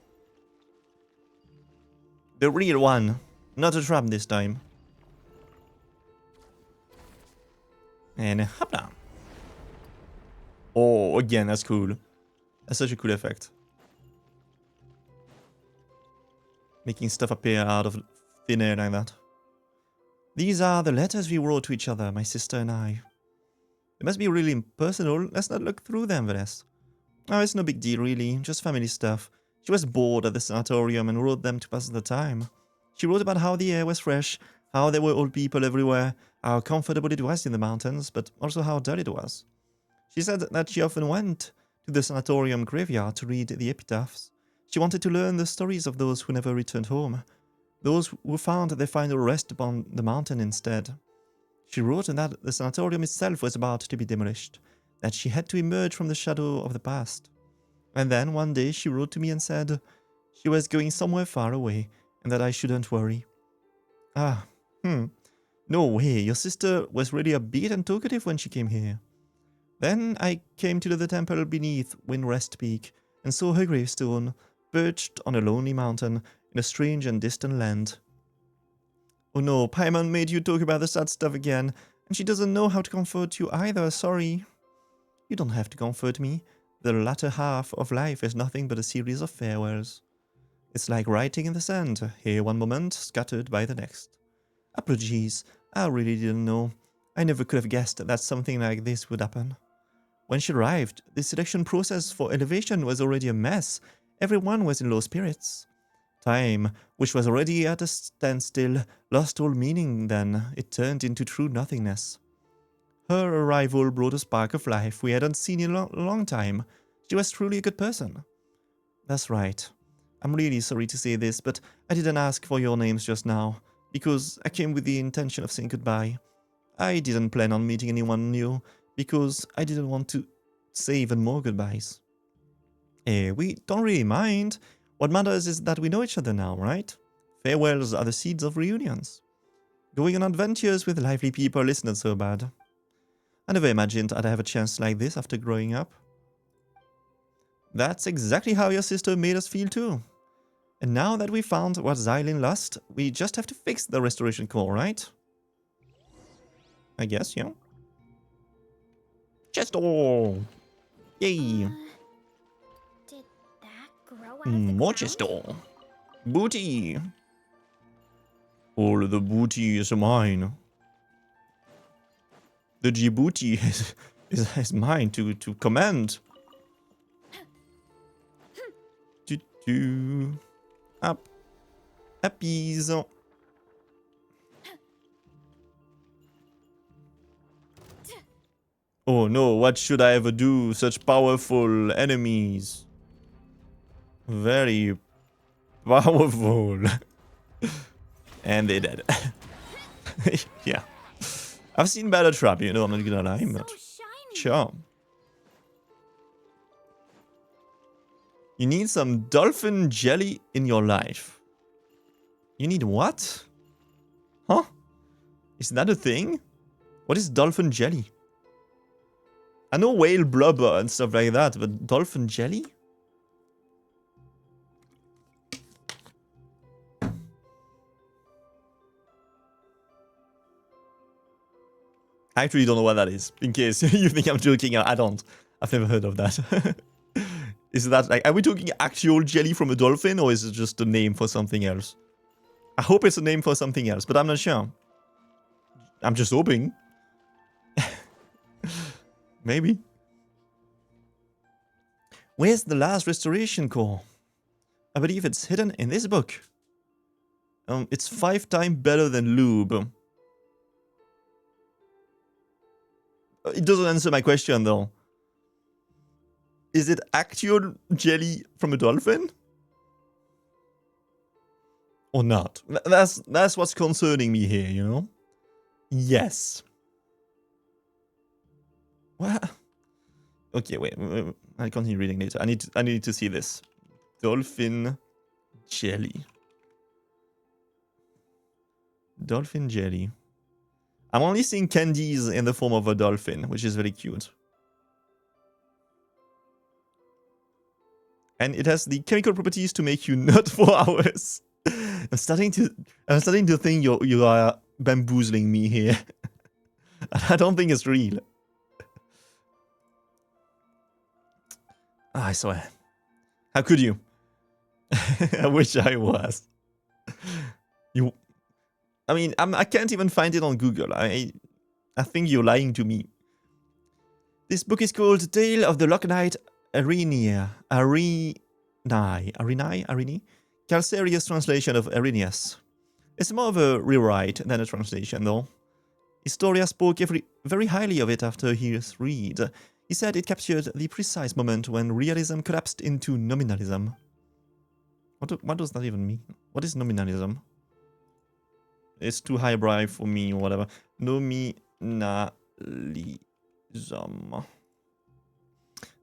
[SPEAKER 1] The real one. Not a trap this time. And hop down. Oh, again, that's cool. That's such a cool effect. Making stuff appear out of thin air like that. These are the letters we wrote to each other, my sister and I. They must be really impersonal. Let's not look through them, Veles. Oh, it's no big deal, really. Just family stuff. She was bored at the sanatorium and wrote them to pass the time. She wrote about how the air was fresh, how there were old people everywhere, how comfortable it was in the mountains, but also how dull it was. She said that she often went to the sanatorium graveyard to read the epitaphs. She wanted to learn the stories of those who never returned home, those who found their final rest upon the mountain instead. She wrote that the sanatorium itself was about to be demolished, that she had to emerge from the shadow of the past. And then one day she wrote to me and said she was going somewhere far away and that I shouldn't worry. No way, your sister was really upbeat and talkative when she came here. Then I came to the temple beneath Windrest Peak and saw her gravestone, perched on a lonely mountain in a strange and distant land. Oh no, Paimon made you talk about the sad stuff again, and she doesn't know how to comfort you either, sorry. You don't have to comfort me. The latter half of life is nothing but a series of farewells. It's like writing in the sand, here one moment, scattered by the next. Apologies, I really didn't know. I never could have guessed that something like this would happen. When she arrived, the selection process for elevation was already a mess. Everyone was in low spirits. Time, which was already at a standstill, lost all meaning then. It turned into true nothingness. Her arrival brought a spark of life we hadn't seen in a long time. She was truly a good person. That's right. I'm really sorry to say this, but I didn't ask for your names just now. because I came with the intention of saying goodbye. I didn't plan on meeting anyone new, because I didn't want to say even more goodbyes. We don't really mind. What matters is that we know each other now, right? Farewells are the seeds of reunions. Going on adventures with lively people isn't so bad. I never imagined I'd have a chance like this after growing up. That's exactly how your sister made us feel too. And now that we found what Xylin lost, we just have to fix the restoration core, right? I guess, yeah. Chesto! Yay!
[SPEAKER 2] Did that grow out of the
[SPEAKER 1] More
[SPEAKER 2] ground?
[SPEAKER 1] Chesto! Booty! All the booty is mine. The Djibouti is mine to command. Up. Appease. Oh no, what should I ever do? Such powerful enemies. Very powerful. And they dead. Yeah. I've seen better trap, you know, I'm not gonna lie, but
[SPEAKER 2] So shiny.
[SPEAKER 1] sure. You need some dolphin jelly in your life. You need what? Huh? Is that a thing? What is dolphin jelly? I know whale blubber and stuff like that, but dolphin jelly? I actually don't know what that is. In case you think I'm joking, I don't. I've never heard of that. Is that like, are we talking actual jelly from a dolphin, or is it just a name for something else? I hope it's a name for something else, but I'm not sure. I'm just hoping. Maybe. Where's the last restoration core? I believe it's hidden in this book. It's 5 times better than lube. It doesn't answer my question though. Is it actual jelly from a dolphin? Or not? That's what's concerning me here, you know? Yes. What? Okay, wait. I'll continue reading later. I need to see this. Dolphin jelly. Dolphin jelly. I'm only seeing candies in the form of a dolphin, which is very cute. And it has the chemical properties to make you nut for hours. I'm starting to think you are bamboozling me here. I don't think it's real. I swear. How could you? I wish I was. I mean, I can't even find it on Google. I think you're lying to me. This book is called Tale of the Locknite Arini. Calcareous translation of Arrhenius. It's more of a rewrite than a translation, though. Historia spoke very highly of it after his read. He said it captured the precise moment when realism collapsed into nominalism. What does that even mean? What is nominalism? It's too highbrow for me or whatever. Nominalism.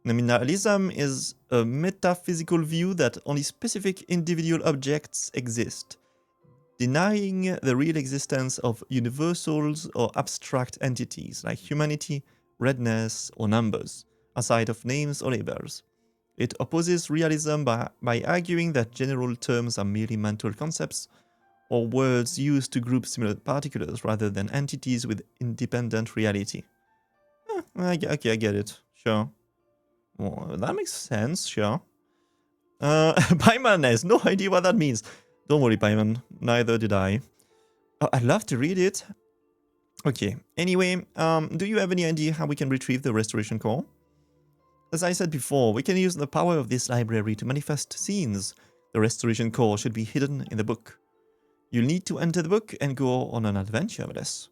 [SPEAKER 1] Nominalism is a metaphysical view that only specific individual objects exist, denying the real existence of universals or abstract entities like humanity, redness, or numbers, aside of names or labels. It opposes realism by arguing that general terms are merely mental concepts or words used to group similar particulars rather than entities with independent reality. Okay, I get it. Sure. Well, that makes sense, sure. Paiman has no idea what that means. Don't worry, Paiman. Neither did I. Oh, I'd love to read it. Okay, anyway, do you have any idea how we can retrieve the restoration core? As I said before, we can use the power of this library to manifest scenes. The restoration core should be hidden in the book. You'll need to enter the book and go on an adventure with us.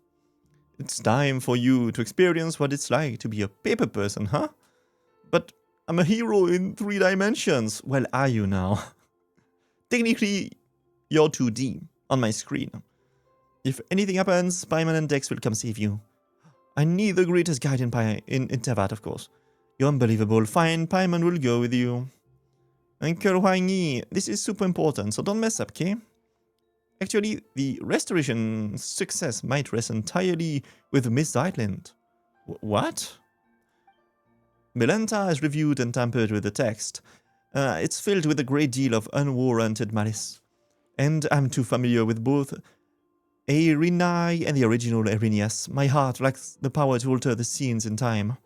[SPEAKER 1] It's time for you to experience what it's like to be a paper person, huh? But I'm a hero in 3 dimensions. Well, are you now? Technically, you're 2D on my screen. If anything happens, Paimon and Dex will come save you. I need the greatest guide in Tevat, of course. You're unbelievable. Fine, Paimon will go with you. Uncle Huangi, this is super important, so don't mess up, okay? Actually, the restoration success might rest entirely with Miss Island. What? Melanta has reviewed and tampered with the text. It's filled with a great deal of unwarranted malice. And I'm too familiar with both Erinai and the original Erinias. My heart lacks the power to alter the scenes in time.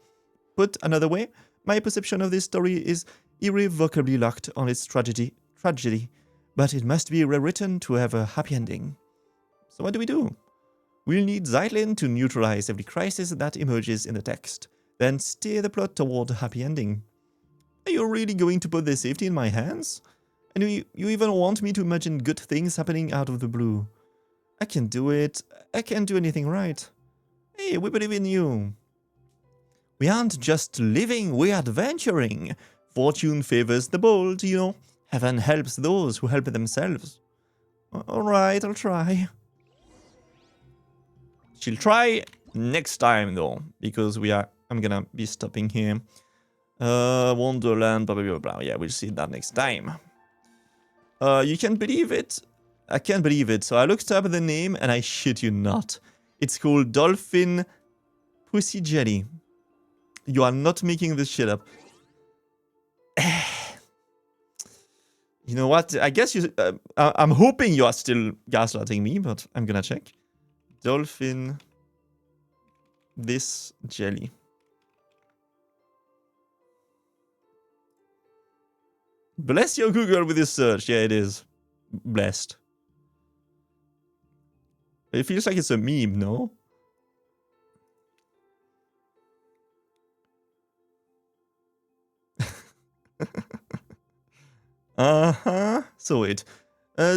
[SPEAKER 1] Put another way, my perception of this story is irrevocably locked on its tragedy, but it must be rewritten to have a happy ending. So what do? We'll need Zeitlin to neutralize every crisis that emerges in the text, then steer the plot toward a happy ending. Are you really going to put their safety in my hands? And you even want me to imagine good things happening out of the blue? I can do it. I can't do anything right. Hey, we believe in you. We aren't just living, we're adventuring. Fortune favors the bold, you know. Heaven helps those who help themselves. Alright, I'll try. She'll try next time though, because I'm gonna be stopping here. Wonderland, blah, blah, blah, blah. Yeah, we'll see that next time. You can't believe it. I can't believe it. So I looked up the name and I shit you not. It's called Dolphin Pussy Jelly. You are not making this shit up. You know what? I guess I'm hoping you are still gaslighting me, but I'm gonna check. Dolphin this jelly. Bless your Google with this search. Yeah, it is. Blessed. It feels like it's a meme, no? So wait.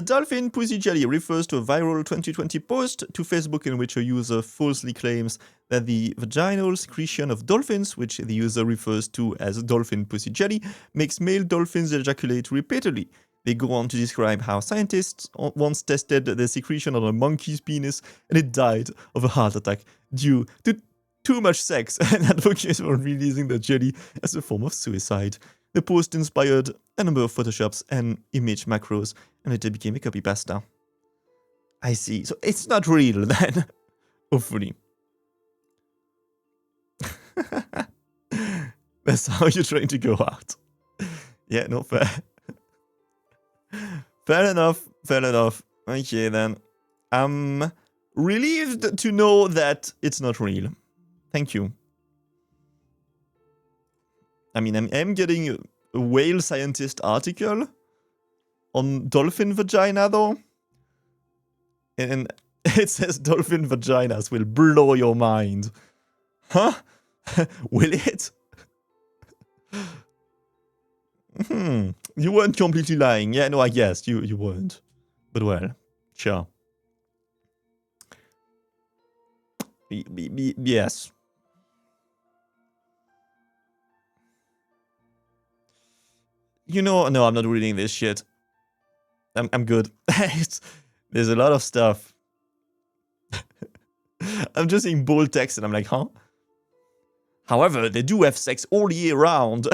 [SPEAKER 1] Dolphin Pussy Jelly refers to a viral 2020 post to Facebook in which a user falsely claims that the vaginal secretion of dolphins, which the user refers to as dolphin pussy jelly, makes male dolphins ejaculate repeatedly. They go on to describe how scientists once tested the secretion on a monkey's penis and it died of a heart attack due to too much sex and advocates for releasing the jelly as a form of suicide. The post inspired a number of photoshops and image macros, and it became a copypasta. I see. So it's not real then. Hopefully. That's how you're trying to go out. Yeah, no, fair. Fair enough. Fair enough. Okay, then. I'm relieved to know that it's not real. Thank you. I mean, I'm getting a whale scientist article on dolphin vagina, though. And it says dolphin vaginas will blow your mind. Huh? Will it? You weren't completely lying. Yeah, no, I guess you weren't. But well, sure. Yes. You know, no, I'm not reading this shit. I'm good. There's a lot of stuff. I'm just seeing bold text and I'm like, huh? However, they do have sex all year round.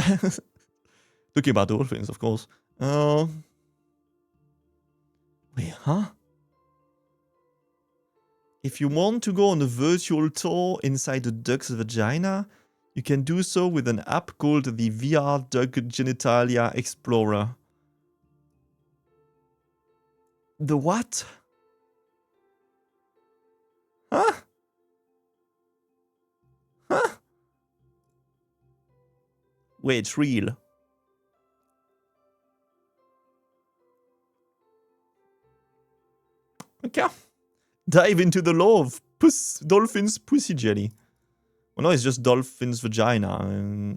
[SPEAKER 1] Talking about dolphins, of course. Wait, huh? If you want to go on a virtual tour inside a duck's vagina, you can do so with an app called the VR Duck Genitalia Explorer. The what? Huh? Huh? Wait, it's real. Okay. Dive into the lore of dolphins' pussy jelly. Well, no, it's just dolphin's vagina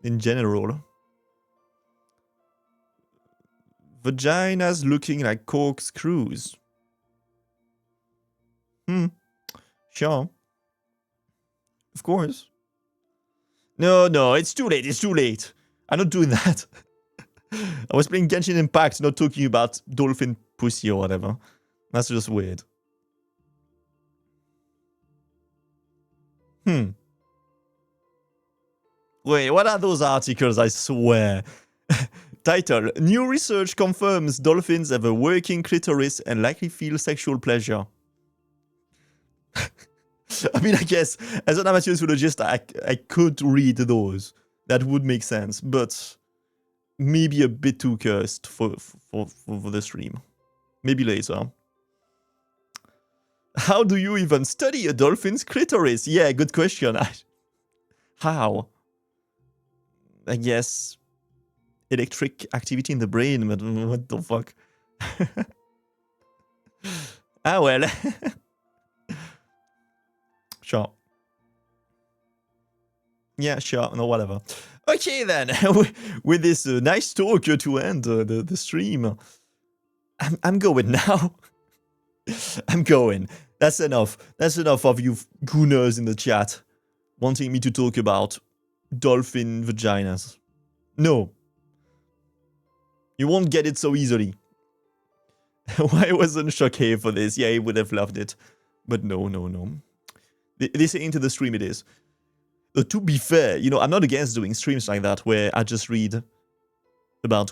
[SPEAKER 1] in general. Vaginas looking like corkscrews. Sure. Of course. No, it's too late, it's too late. I'm not doing that. I was playing Genshin Impact, not talking about dolphin pussy or whatever. That's just weird. Wait, what are those articles? I swear. Title: New research confirms dolphins have a working clitoris and likely feel sexual pleasure. I mean, I guess as an amateur zoologist, I could read those. That would make sense, but maybe a bit too cursed for the stream. Maybe later. How do you even study a dolphin's clitoris? Yeah, good question. How? I guess electric activity in the brain, but what the fuck? Ah well. Sure. Yeah, sure. No, whatever. Okay, then. With this nice talk to end the stream, I'm going now. I'm going. That's enough. That's enough of you gooners in the chat wanting me to talk about dolphin vaginas. No. You won't get it so easily. Why wasn't Shock here for this? Yeah, he would have loved it. But no. This ain't the stream it is. To be fair, you know, I'm not against doing streams like that where I just read about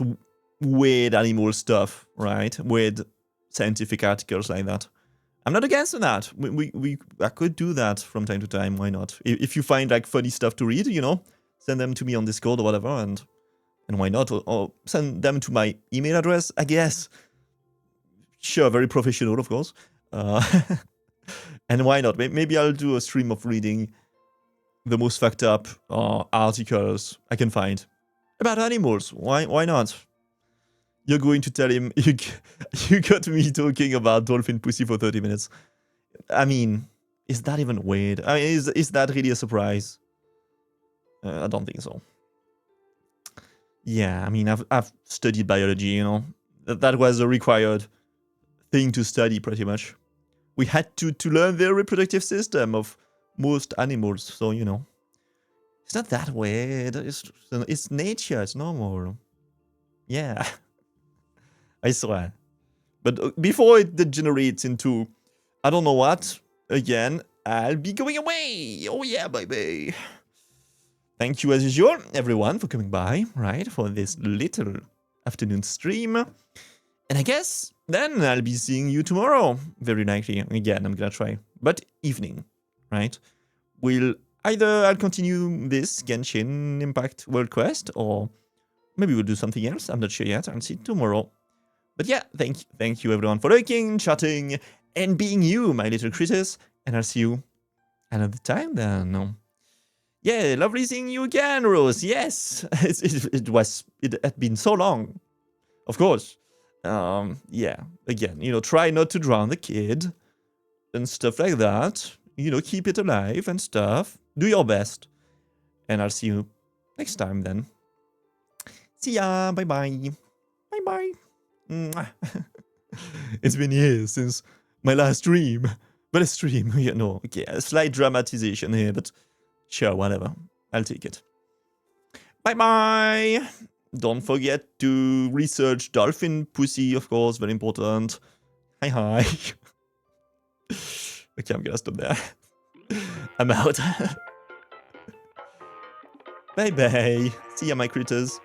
[SPEAKER 1] weird animal stuff, right? Weird scientific articles like that. I'm not against that. I could do that from time to time. Why not? If you find like funny stuff to read, you know, send them to me on Discord or whatever, and why not? Or send them to my email address, I guess. Sure, very professional, of course. And why not? Maybe I'll do a stream of reading the most fucked up articles I can find about animals. Why not? You're going to tell him you got me talking about dolphin pussy for 30 minutes. I mean, is that even weird? I mean, is that really a surprise? I don't think so. Yeah, I mean, I've studied biology, you know. That was a required thing to study, pretty much. We had to learn the reproductive system of most animals, so, you know. It's not that weird. It's nature, it's normal. Yeah. I swear. But before it degenerates into, I don't know what, again, I'll be going away. Oh yeah, baby. Thank you as usual, everyone, for coming by, right, for this little afternoon stream. And I guess then I'll be seeing you tomorrow, very likely. Again, I'm gonna try. But evening, right? I'll continue this Genshin Impact World Quest, or maybe we'll do something else. I'm not sure yet. I'll see you tomorrow. But yeah, thank you everyone for liking, chatting, and being you, my little critters. And I'll see you another time then. Yeah, lovely seeing you again, Rose. Yes, it had been so long. Of course. Yeah, again, you know, try not to drown the kid and stuff like that. You know, keep it alive and stuff. Do your best. And I'll see you next time then. See ya. Bye-bye. Bye-bye. It's been years since my last stream. But a stream, you know. Okay, a slight dramatization here, but sure, whatever. I'll take it. Bye-bye. Don't forget to research dolphin pussy, of course. Very important. Hi. Okay, I'm gonna stop there. I'm out. Bye-bye. See ya, my critters.